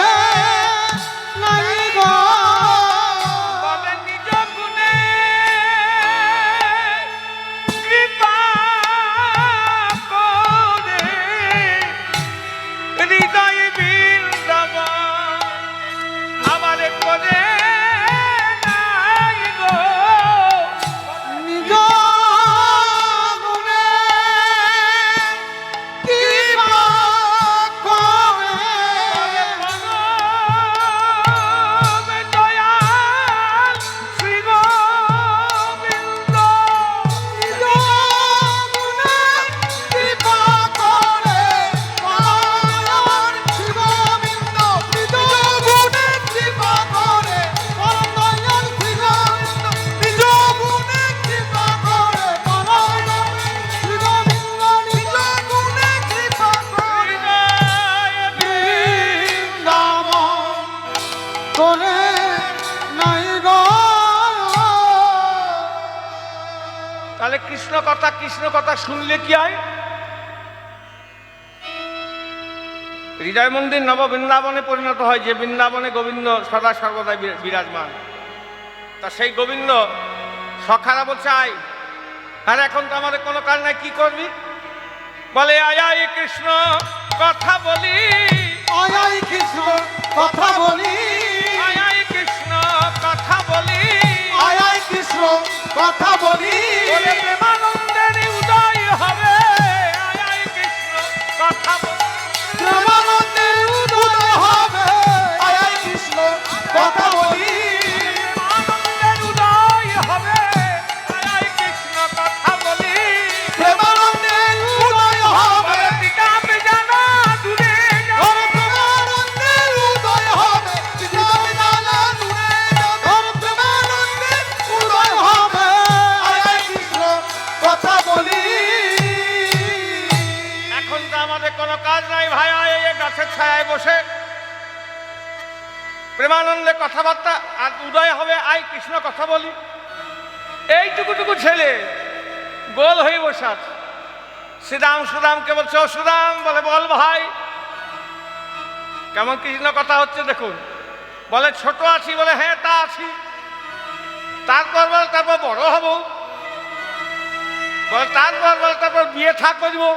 নাই গো বলে নিজ গুণে কৃপা করে হৃদয় বৃন্দাবন আমার করে নাই গো। নিজ গুণে কৃপা করে পরম দয়াল শ্রী গোবিন্দ নিজ গুণে কৃপা করে পরম শ্রী গোবিন্দ। নিজ গুণে কৃপা করে পরম দয়াল শ্রী গোবিন্দ। নিজ গুণে কৃপা করে পরম শ্রী গোবিন্দ। নিজ গুণে কৃপা করে বৃন্দাবন করে নাই গো। তাহলে কৃষ্ণ কথা শুনলে কি হয়? হৃদয় মন্দির নব বৃন্দাবনে পরিণত হয়, যে বৃন্দাবনে গোবিন্দ সদা সর্বদা বিরাজমান। তা সেই গোবিন্দ সখারা বলছে, আয়, আর এখন তো আমাদের কোনো কাজ নাই, কি করবি? বলে, আয় আয় কৃষ্ণ কথা বলি, আয় আয় কৃষ্ণ কথা বলি, আয় আয় কৃষ্ণ কথা বলি, আয় আয় কৃষ্ণ কথা বলি। বলে প্রেমানন্দের উদয় হবে, আয় আয় কৃষ্ণ কথা বলি, প্রেমানন্দের উদয় হবে, আয় আয় কৃষ্ণ কথা বলি। প্রেমানন্দের উদয় হবে, আয় আয় কৃষ্ণ কথা বলি। প্রেমানন্দের উদয় হবে, বলে পিতাপ জানা দূরে যাও, ওরে প্রেমানন্দের উদয় হবে, পিতাপ জানা দূরে যাও। ওরে প্রেমানন্দের উদয় হবে, আয় আয় কৃষ্ণ কথা বলি। এখন তো আমাদের কোনো কাজ নাই ভাই, আয় এই গাছের ছায়ায় বসে প্রেমানন্দে কথাবার্তা, আর উদয় হবে, আয় কৃষ্ণ কথা বলি। এইটুকুটুকু ছেলে গোল হয়ে বসে আছে। শ্রীরাম সুদামকে বলছে, ও সুদাম, বলে বল ভাই, কেমন কৃষ্ণ কথা হচ্ছে দেখুন। বলে, ছোট আছি, বলে হ্যাঁ তা আছি। তারপর বলে, তারপর বড় হব, বলে তারপর বিয়ে থা করবো।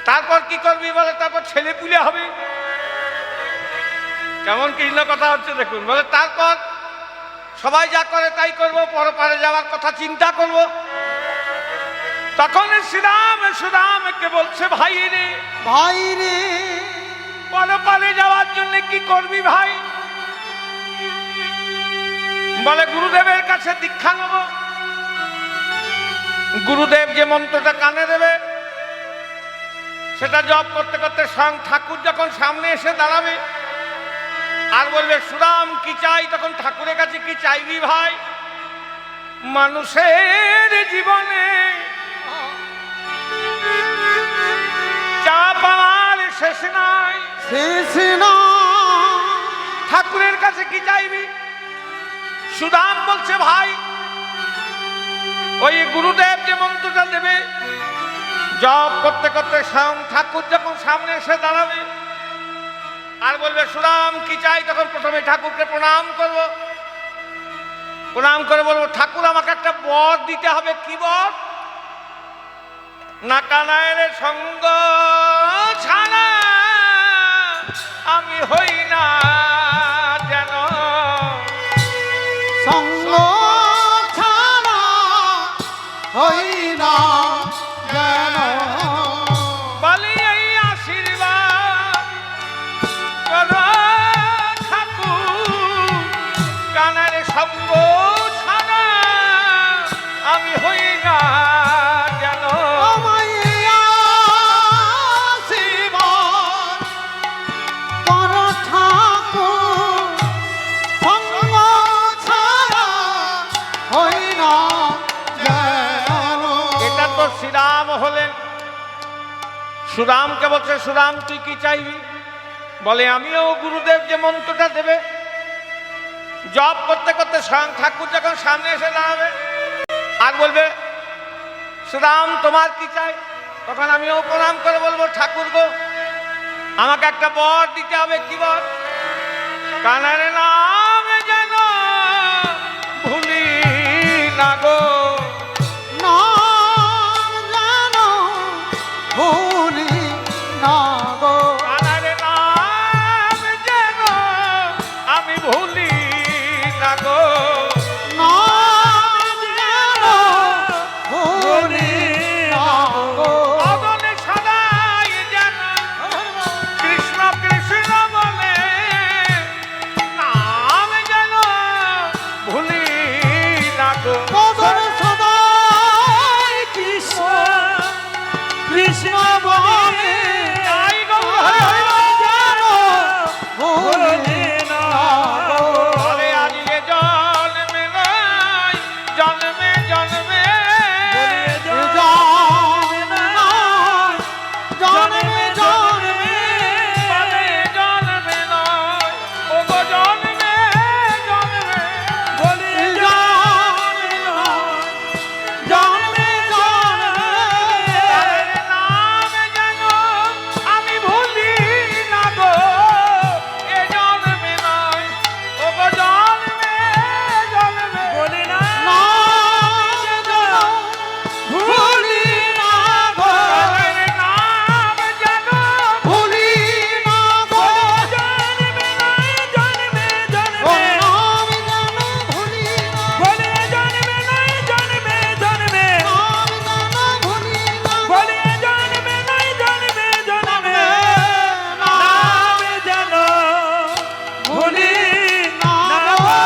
তারপর কি করবি? বলে তারপর ছেলে পুলে হবে। কেমন কৃষ্ণ কথা হচ্ছে দেখুন। বলে তারপর সবাই যা করে তাই করবো, পরপারে যাওয়ার কথা চিন্তা করব। তখন শ্রীরাম সুদামকে বলছে, ভাই রে, ভাই রে, পরপারে যাওয়ার জন্য কি করবি ভাই? বলে গুরুদেবের কাছে দীক্ষা নেব। গুরুদেব যে মন্ত্রটা কানে দেবে সেটা জপ করতে করতে স্বয়ং ঠাকুর যখন সামনে এসে দাঁড়াবে আর বলবে, সুদাম কি চাই? তখন ঠাকুরের কাছে কি চাইবি ভাই? মানুষের জীবনে চা পাওয়ার শেষ নাই, শেষ না। ঠাকুরের কাছে কি চাইবি? সুদাম বলছে, ভাই ওই গুরুদেব যে মন্ত্রটা দেবে জপ করতে করতে স্বয়ং ঠাকুর যখন সামনে এসে দাঁড়াবে আর বলবে, সুদাম কি চাই? তখন প্রথমে ঠাকুরকে প্রণাম করব, প্রণাম করে বলবো, ঠাকুর আমাকে একটা বর দিতে হবে। কি বর? না কানায়ের সঙ্গ ছাড়া আমি হই না যেন, সঙ্গ ছাড়া হই না যেন। বলি এই আশীর্বাদ করো ঠাকুর, কানায়ের সঙ্গ ছাড়া আমি হই না যেন। আমায় আশীর্বাদ করো ঠাকুর, সঙ্গ ছাড়া হই না যেন। এটা তো শ্রীরাম হলেন। সুদামকে বলছে, সুদাম তুই কি চাইবি? বলে, আমিও গুরুদেব যে মন্ত্রটা দেবে জপ করতে করতে স্বয়ং ঠাকুর যখন সামনে এসে দাঁড়াবে আর বলবে, সুদাম তোমার কি চাই? তখন আমিও প্রণাম করে বলবো, ঠাকুর গো আমাকে একটা বর দিতে হবে। কি বর? কানার নাম যেন ভুলি না গো, নাম যেন ভুলি না গো। কানার নাম যেন আমি ভুলি না গো। নাম যেন ভুলি না গো। অগণে সদাই যেন কৃষ্ণ কৃষ্ণ বলে, নাম যেন ভুলি না গো। কদর সদাই কৃষ্ণ কৃষ্ণ বলে, আই গো হরি হরি যেন ভুলি না গো। বলে, আজকে জন্মে নাই জন্মে জন্মে, জন্মে নয়, জন্মে জন্মে, বলে জন্মে নয় ও গো জন্মে জন্মে, বলে জন্মে নয়, জন্মে জন্মে। তার নাম যেন আমি ভুলি না গো। এ জন্মে নয় ও গো জন্মে জন্মে, বলি না নাম যেন ভুলি না গো, তার নাম যেন ভুলি না গো। জন্মে নয় জন্মে ও জন্মে, নাম যেন ভুলি না, বলে জন্মে নয় জন্মে জন্মে, নাম যেন ভুলি না, বলে জন্মে নয় জন্মে জন্মে, নাম যেন ভুলি না গো।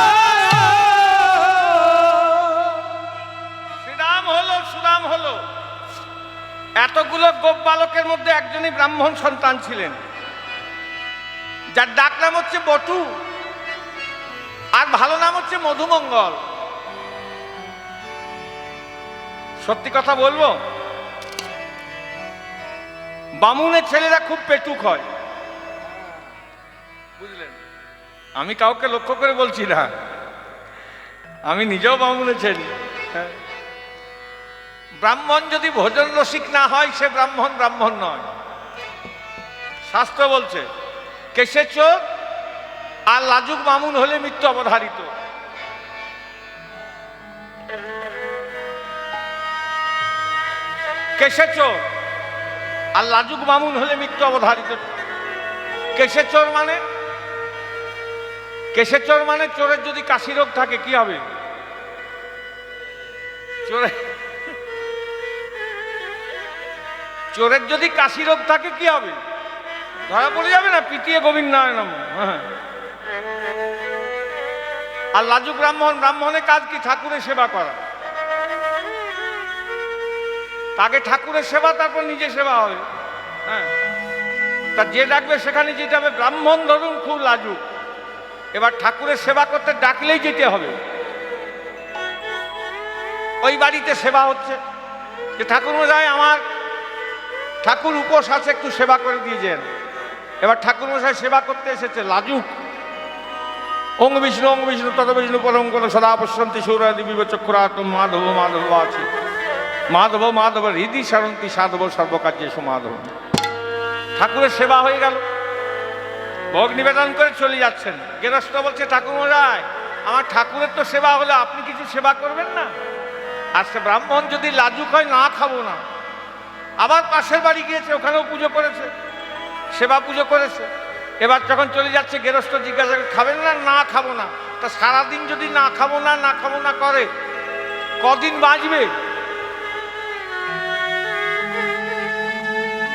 শ্রীরাম হলো সুদাম হলো। এতগুলো গোপ বালকের মধ্যে একজনই ব্রাহ্মণ সন্তান ছিলেন, যার ডাক নাম হচ্ছে বটু আর ভালো নাম হচ্ছে মধুমঙ্গল। সত্যি কথা বলবো, বামুনের ছেলেরা খুব পেটুক হয়, বুঝলেন? আমি কাউকে লক্ষ্য করে বলছি না, আমি নিজেও বামুনের ছেলে। হ্যাঁ। ব্রাহ্মণ যদি ভোজন রসিক না হয় সে ব্রাহ্মণ ব্রাহ্মণ নয়। শাস্ত্র বলছে কেশে চোর আর লাজুক বামুন হলে মৃত্যু অবধারিত। কেশে চোর আর লাজুক বামুন হলে মৃত্যু অবধারিত। কেশে চোর মানে, কেশে চোর মানে চোরের যদি কাশি রোগ থাকে কি হবে? চোরে চোরের যদি কাশি রোগ থাকে কি হবে? ধরা পড়ে যাবে না, পিটিয়ে গোবিন্দায় নমঃ। হ্যাঁ। আর লাজুক ব্রাহ্মণের কাজ কি? ঠাকুরের সেবা করা। তাকে ঠাকুরের সেবা, তারপর নিজে সেবা হবে। হ্যাঁ, তা যে ডাকবে সেখানে যেতে হবে। ব্রাহ্মণ ধরুন খুব লাজুক, এবার ঠাকুরের সেবা করতে ডাকলেই যেতে হবে। ওই বাড়িতে সেবা হচ্ছে, যে ঠাকুর মশাই আমার ঠাকুর উপোস আছে, একটু সেবা করে দিয়েছেন। এবার ঠাকুর মশাই সেবা করতে এসেছে, লাজুক। ওং বিষ্ণু তত বিষ্ণু পরম কোন সদা পশ্যন্তি সৌরাদি বিবচক্ষুরাত্ম মাধব মাধব আছে মাধব মাধব হৃদি সারন্তি সাধব সর্বকার্যে সুমাধব। ঠাকুরের সেবা হয়ে গেল, ভোগ নিবেদন করে চলে যাচ্ছেন। গেরস্থ বলছে, ঠাকুর মশাই আমার ঠাকুরের তো সেবা হলো, আপনি কিছু সেবা করবেন না? আর সে ব্রাহ্মণ যদি লাজুক হয়, না খাবো না। আবার পাশের বাড়ি গিয়েছে, ওখানেও পুজো করেছে, সেবা পুজো করেছে। এবার যখন চলে যাচ্ছে, গেরস্থ জিজ্ঞাসা করে, খাবেন না? না খাবো না। তা সারাদিন যদি না খাবো না করে কদিন বাঁচবে?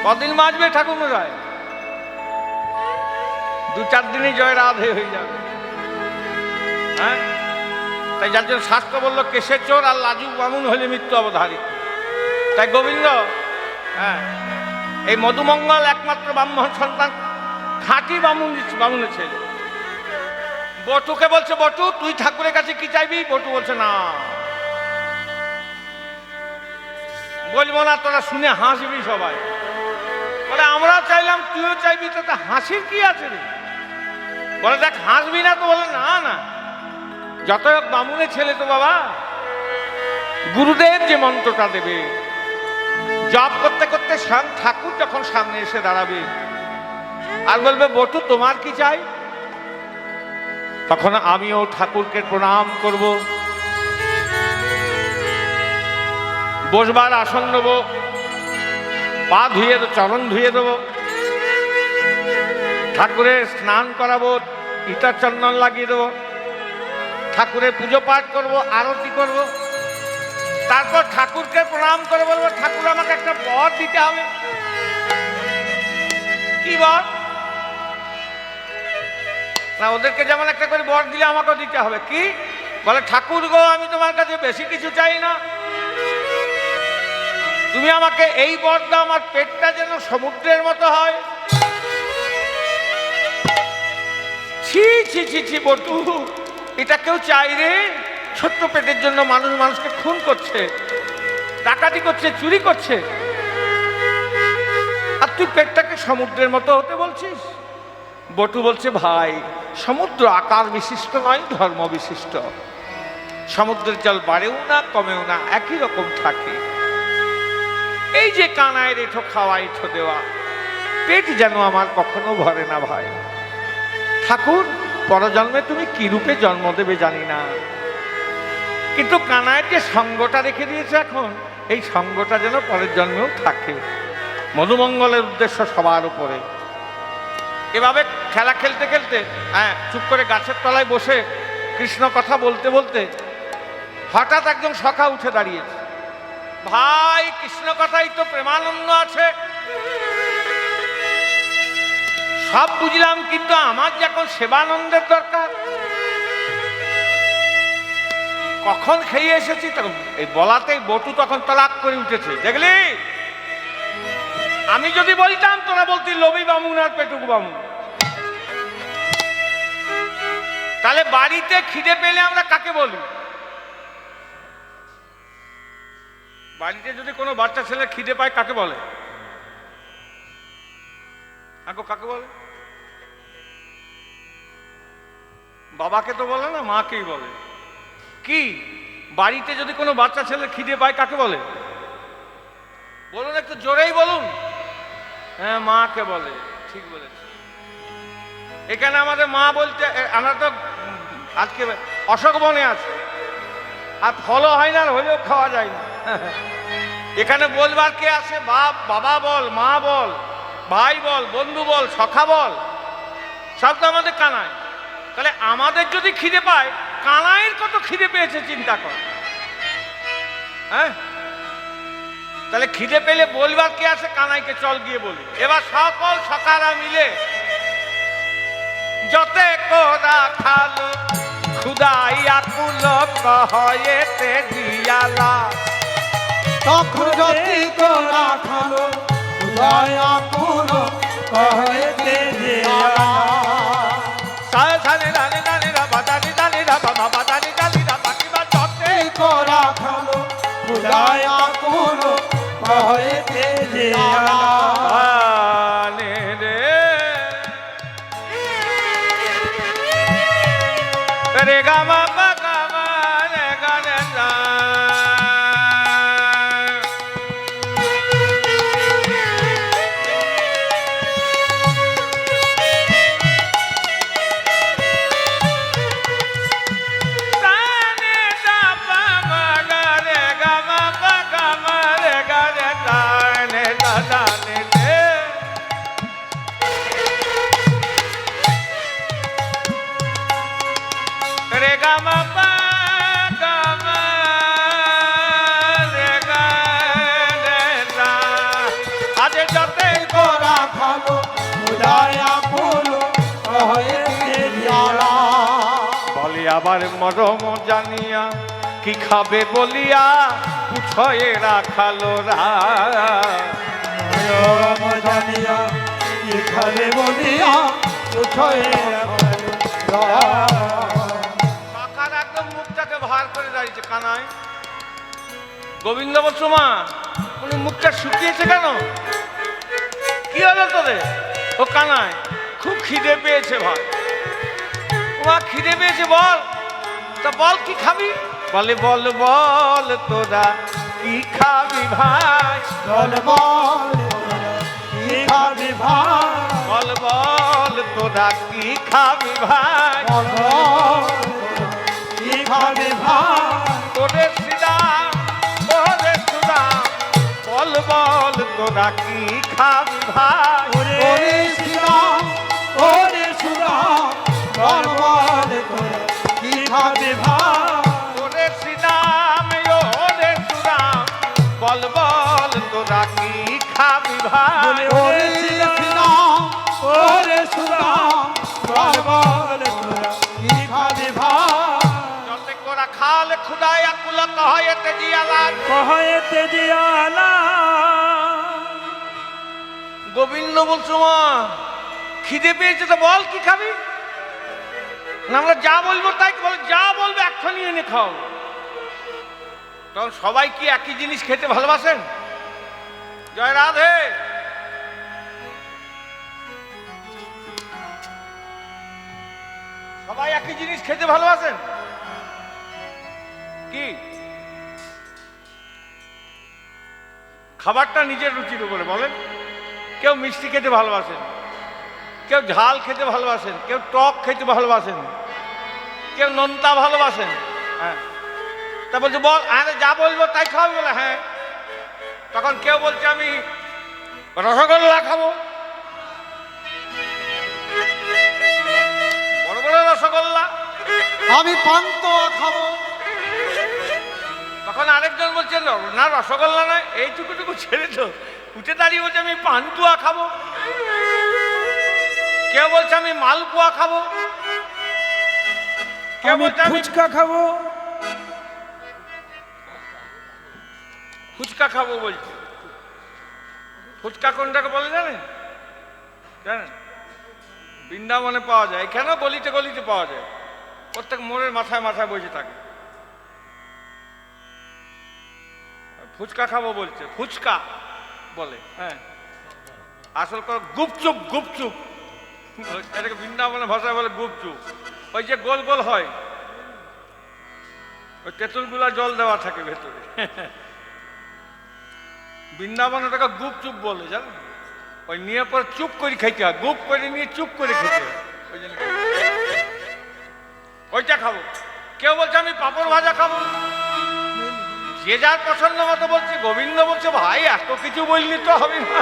কদিন বাঁচবে ঠাকুর মশাই? 2-4 দিনই জয় রাধে হয়ে যাবে। হ্যাঁ, তাই যার জন্য শাস্ত্র বললো, কেশে চোর আর লাজুক বামুন হলে মৃত্যু অবধারিত। তাই গোবিন্দ, হ্যাঁ, এই মধুমঙ্গল একমাত্র ব্রাহ্মণ সন্তান, খাঁটি বামুনের ছেলে। বটুকে বলছে, বটু তুই ঠাকুরের কাছে কি চাইবি? বটু বলছে, না বলবো না, তোরা শুনে হাসবি সবাই। বলে আমরা চাইলাম, তুইও চাইবি, তো হাসির কি আছে রে? বলে দেখ, হাসবি না তো? বলে না, যত হোক বামুনের ছেলে তো বাবা। গুরুদেব যে মন্ত্রটা দেবে, জপ করতে করতে স্বয়ং ঠাকুর যখন সামনে এসে দাঁড়াবে আর বলবে, বটু তোমার কি চাই? তখন আমিও ঠাকুরকে প্রণাম করব, বসবার আসন নেব, পা ধুয়ে চরণ ধুয়ে দেবো, ঠাকুরের স্নান করাবো, ইটার চন্দন লাগিয়ে দেবো, ঠাকুরের পুজো পাঠ করব, আরতি করব, তারপর ঠাকুরকে প্রণাম করে বলবো, ঠাকুর আমাকে একটা বর দিতে হবে। কি বর? না, ওদেরকে যেমন একটা করে বর দিলে আমাকেও দিতে হবে। কি? বলে, ঠাকুর গো, আমি তোমার কাছে বেশি কিছু চাই না, তুমি আমাকে এই বর দাও, আমার পেটটা যেন সমুদ্রের মতো হয়। ছি ছি ছি ছি বটু, এটা কেউ চাই রে? ছোট্ট পেটের জন্য মানুষকে খুন করছে, ডাকাতি করছে, চুরি করছে, আর তুই পেটটাকে সমুদ্রের মতো হতে বলছিস? বটু বলছে, ভাই, সমুদ্র আকার বিশিষ্ট নয়, ধর্ম বিশিষ্ট। সমুদ্রের জল বাড়েও না কমেও না, একই রকম থাকে। এই যে কানায় এঠো খাওয়া, এঠো দেওয়া, পেট যেন আমার কখনো ভরে না ভাই। ঠাকুর, পরজন্মে তুমি কি রূপে জন্ম দেবে জানি না, কিন্তু কানায়ের যে সঙ্গটা রেখে দিয়েছে এখন, এই সঙ্গটা যেন পরের জন্মেও থাকে। মধুমঙ্গলের উদ্দেশ্য সবার উপরে। এভাবে খেলা খেলতে খেলতে, হ্যাঁ, চুপ করে গাছের তলায় বসে কৃষ্ণ কথা বলতে বলতে হঠাৎ একজন সখা উঠে দাঁড়িয়েছে। ভাই, কৃষ্ণ কথাই তো প্রেমানন্দ আছে, সব বুঝলাম, কিন্তু আমার যে এখন সেবানন্দের দরকার। কখন খেয়ে এসেছি তখন এই বলাতেই বটু তখন তলাক করে উঠেছে। দেখলি, আমি যদি বলতাম তোরা বলতি লোভী বামুন আর পেটুক বামুন। তাহলে বাড়িতে খিদে পেলে আমরা কাকে বলি? বাড়িতে যদি কোনো বাচ্চা ছেলে খিদে পায় কাকে বলে? কাকে বলে? বাবাকে তো বলে না, মাকেই বলে। কি বাড়িতে যদি কোনো বাচ্চা ছেলে খিদে পায় কাকে বলে? বলুন, একটু জোরেই বলুন। হ্যাঁ, মাকে বলে। ঠিক বলেছে। এখানে আমাদের মা বলতে, আমরা তো আজকে অশোক বনে আছে, আর ফলও হয় না, আর হলেও খাওয়া যায় না। এখানে বলবার কে আছে? বাবা বল, মা বল, ভাই বল, বন্ধু বল, সখা বল, সব তো আমাদের কানায়। তাহলে আমাদের যদি খিদে পায়, কানাইয়ের কত খিদে পেয়েছে চিন্তা কর। হ্যাঁ, তাহলে খিদে পেলে বলবার কে আছে? কানাইকে চল গিয়ে বলি। এবার সকল সকারা মিলে যতে কোরা খালো খুদাইয়া কুল কহয়েতে দিয়ালা। তখন যদি তোরা খালো দয়া পুরো কহেতে দিয়ালা। সায় সানে রানে রানে রা বাদানি দানি রা বাবা বাদানি দানি রা বাকিবা যতে তোরা খালো দয়া পুরো কহেতে দিয়ালা। আনে রে রে গা মা পা গা মা রে গা রে সা। তোরা খালো দয়া পুরো কহেতে দিয়ালা। বলি আবার মরম জানিয়া কি খাবে বলিয়া পুছয়ে রাখালো রা। মরম জানিয়া কি খাবে বলিয়া উঠয়ে কাকার একদম মুখটাকে ভার করে দাঁড়িয়েছে। কানাই গোবিন্দ বলছো মা উনি মুখটা শুকিয়েছে কেন? কি হলো তোদের? ও কানাই খুব খিদে পেয়েছে ভাই। মা খিদে পেয়েছে বল। তা বল কি খাবি? বলে বল বল তোরা কি খাবি ভাই? বল বল কি খাবি ভাই? বল বল তোরা কি খাবি ভাই? বল বল কি খাবি ভাই? তোদের সিদাম তোদের সুদাম বল বল তোরা কি খাবি ভাই? ওরে শ্রীরাম ওরে সুরাম বল বল তোরা কি খাবি ভাই? তোদের সিদাম ওদের সুদাম বল বল তোরা কি খাবি ভাই? ওরে শ্রীরাম ওরে সুরাম বল বল তোরা কি খাবি ভাই? যতে কোরা খালে খুদায়া কুল কহয়েতে দিয়ালা। কহয়েতে দিয়ালা। গোবিন্দ বলছো মা খিদে পেয়েছে তো বল কি খাবি? না আমরা যা বলবো তাই বলে যা বলবে এক্ষুনি এনে খাও। তখন সবাই কি একই জিনিস খেতে ভালোবাসেন? জয় রাধে। সবাই একই জিনিস খেতে ভালোবাসেন কি? খাবারটা নিজের রুচির উপরে বলেন। কেউ মিষ্টি খেতে ভালোবাসেন, কেউ ঝাল খেতে ভালোবাসেন, কেউ টক খেতে ভালোবাসেন, কেউ নোনতা ভালোবাসেন। হ্যাঁ তা বলছে বল আরে যা বলবো তাই খাবো। বলে হ্যাঁ। তখন কেউ বলছে আমি রসগোল্লা খাবো, বড় বড় রসগোল্লা। আমি পান্তুয়া খাবো। তখন আরেকজন বলছে না রসগোল্লা নয় এইটুকুটুকু ছেড়ে তো উঠে দাঁড়িয়ে বলছে আমি পান্তুয়া খাবো। কেউ বলছে আমি মালপোয়া খাবো, কেউ বলছে আমি ফুচকা খাবো। ফুচকা খাবো বলছে। ফুচকা কোনটাকে বলে জানেন? জানেন বৃন্দাবনে পাওয়া যায়, এখানেও গলিতে গলিতে পাওয়া যায়, প্রত্যেক মোড়ের মাথায় মাথায় বসে থাকে। ফুচকা খাবো বলছে, ফুচকা বলে। হ্যাঁ আসল করে গুপচুপ, গুপচুপ এটাকে বৃন্দাবনের ভাষায় বলে গুপচুপ। ওই যে গোল গোল হয়, ওই তেঁতুলগুলা জল দেওয়া থাকে ভেতরে। বৃন্দাবনে ওটাকে গুপচুপ বলে জানেন। ওই নিয়ে পর চুপ করে খাইতে হয়, গুপ করে নিয়ে চুপ করে খেতে হয়। ওই জন্য ওইটা খাবো। কেউ বলছে আমি পাঁপড় ভাজা খাবো। যে যার পছন্দ মতো বলছে। গোবিন্দ বলছে ভাই এত কিছু বললি তো হবে না,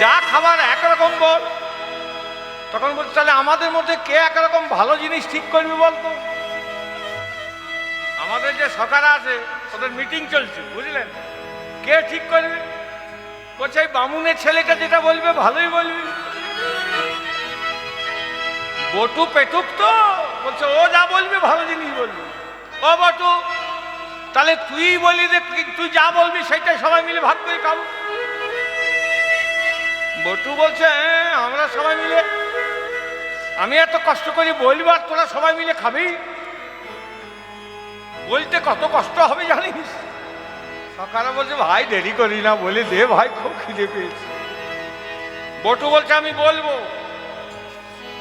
যা খাবার একরকম বল। তখন বলছে তাহলে আমাদের মধ্যে কে একরকম ভালো জিনিস ঠিক করবি বলতো? আমাদের যে সকারা আছে ওদের মিটিং চলছে বুঝলেন। কে ঠিক করবে? বলছে এই বামুনের ছেলেটা যেটা বলবে ভালোই বলবি। বটু পেটুক তো বলছে ও যা বলবে ভালো জিনিস বলবি। ও বটু, তাহলে তুই বলি যে তুই যা বলবি সেটাই সবাই মিলে ভাগ করে খাবো। বটু বলছে হ্যাঁ, আমরা সবাই মিলে, আমি এত কষ্ট করি বলবো আর তোরা সবাই মিলে খাবি? বলতে কত কষ্ট হবে জানিস? সকালে বলছে ভাই দেরি করি না, বলে দে ভাই, খুব খিদে পেয়েছে। বটু বলছে আমি বলবো।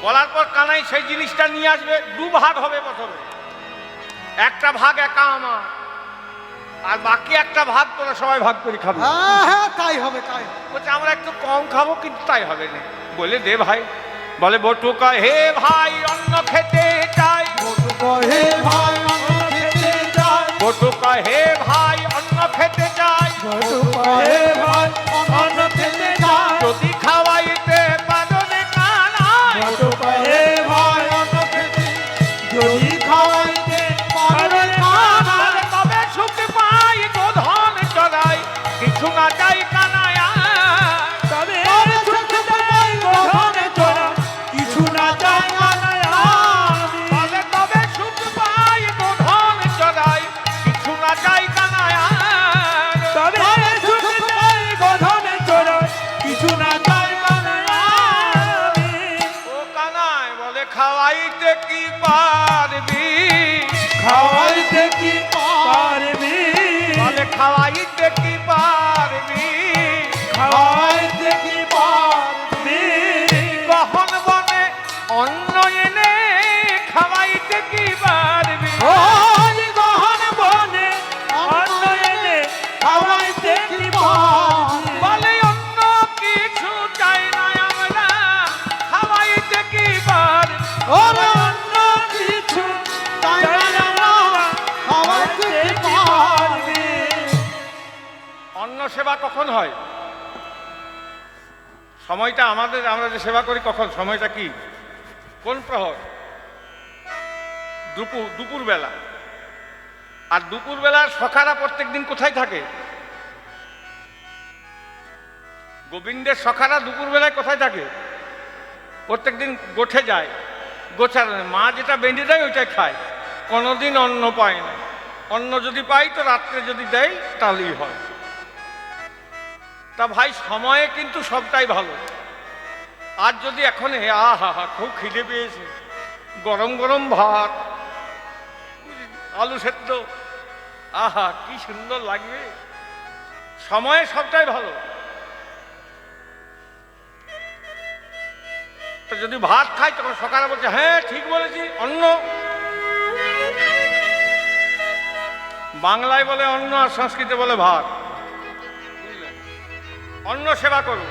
বলার পর কানাই সেই জিনিসটা নিয়ে আসবে, দু ভাগ হবে প্রথমে। একটা ভাগ একা আমার, আর বাকি একটা ভাগ তোরা সবাই ভাগ করে খাবি। হ্যাঁ তাই হবে, তাই হবে। বলছে আমরা একটু কম খাবো, কিন্তু তাই হবে না। বলে দে ভাই। বলে বটু কয় হে ভাই অন্ন খেতে চাই। বটু কহে ভাই অন্ন খেতে চাই। বটু কয় হে ভাই অন্ন খেতে চাই। বটু কহে ভাই অন্ন খেতে চাই। যদি খাওয়াইতে পারো রে কানাই। বটু কহে ভাই অন্ন খেতে, যদি খাওয়াইতে পারে কানাই। তবে সুখ পাই গোধন চড়াই, কিছু না চাই কানাই। তবে সুখ পাই গোধনে চড়াই, কিছু না চাই কানাই আমি। তবে সুখ পাই গোধন চড়াই, কিছু না চাই কানাই। তবে সুখ পাই গোধনে চড়াই, কিছু না চাই কানাই আমি। ও কানাই বলে খাওয়াইতে কি পারবি? খাওয়াইতে কি পারবি? বলে খাওয়াইতে কি পারবি? খাওয়াইতে কি পারবি? গহন বনে অন্ন এনে খাওয়াইতে কি পারবি? ওই গহন বনে অন্ন এনে খাওয়াইতে কি পারবি? বলে অন্য কিছু চাই না আমরা, খাওয়াইতে কি পারবি? ওরে অন্য কিছু চাই না আমরা, খাওয়াইতে কি পারবি? অন্ন সেবা কখন হয়? সময়টা আমাদের, আমরা যে সেবা করি কখন, সময়টা কি, কোন প্রহর? দুপুর বেলা। আর দুপুর বেলার সখারা প্রত্যেক দিন কোথায় থাকে? গোবিন্দের সখারা দুপুর বেলায় কোথায় থাকে? প্রত্যেক দিন গোঠে যায়। গোছার মা যেটা বেঁধে দেয় ওইটাই খায়, কোনোদিন অন্ন পায় না। অন্ন যদি পাই তো রাত্রে যদি দেয় তাহলেই হয়। তা ভাই সময়ে কিন্তু সবটাই ভালো। আর যদি এখন আহা হা খুব খিদে পেয়েছে, গরম গরম ভাত, আলু সেদ্ধ, আহা কি সুন্দর লাগবে। সময়ে সবটাই ভালো। তো যদি ভাত খাই তখন সকালে বলছে হ্যাঁ ঠিক বলেছি, অন্ন। বাংলায় বলে অন্ন আর সংস্কৃতে বলে ভাত। অন্ন সেবা করুন।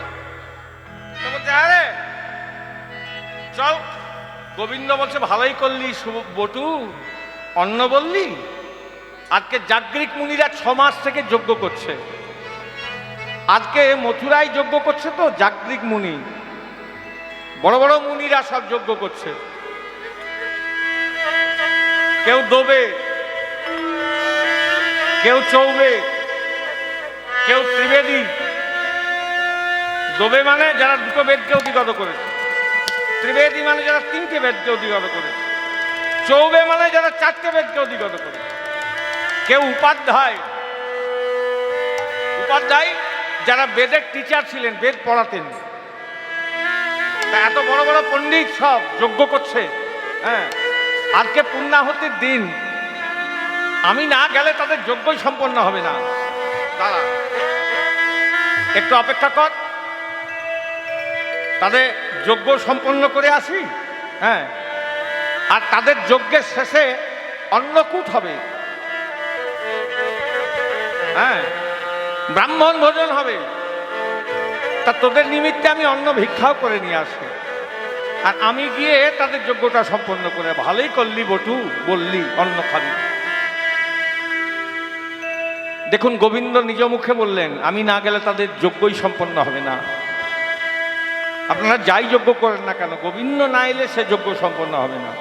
তো বলছে আরে চল। গোবিন্দ বলছে ভালোই করলি বটু, অন্ন বললি। আজকে যাজ্ঞিক মুনিরা 6 মাস থেকে যজ্ঞ করছে। আজকে মথুরায় যজ্ঞ করছে তো যাজ্ঞিক মুনি, বড় বড় মুনিরা সব যজ্ঞ করছে। কেউ দোবে, কেউ চৌবে, কেউ ত্রিবেদী। দোবে মানে যারা 2টো বেদকে অধিগত করেছে, ত্রিবেদী মানে যারা 3টে বেদকে অধিগত করেছে, চৌবে মানে যারা 4টে বেদকে অধিগত করেছে। কেউ উপাধ্যায়, উপাধ্যায় যারা বেদের টিচার ছিলেন, বেদ পড়াতেন। তা এত বড় বড় পণ্ডিত সব যজ্ঞ করছে। হ্যাঁ, আজকে পূর্ণাহুতির দিন, আমি না গেলে তাদের যজ্ঞই সম্পন্ন হবে না। তারা একটু অপেক্ষা কর, তাদের যজ্ঞ সম্পন্ন করে আসি। হ্যাঁ, আর তাদের যজ্ঞের শেষে অন্নকূট হবে। হ্যাঁ, ব্রাহ্মণ ভোজন হবে। তা তোদের নিমিত্তে আমি অন্ন ভিক্ষাও করে নিয়ে আসি, আর আমি গিয়ে তাদের যজ্ঞটা সম্পন্ন করে। ভালোই করলি বটু, বললি অন্ন খাবি। দেখুন গোবিন্দ নিজ মুখে বললেন আমি না গেলে তাদের যজ্ঞই সম্পন্ন হবে না। আপনারা যাই যজ্ঞ করেন না কেন, গোবিন্দ না এলে সে যজ্ঞ সম্পন্ন হবে না।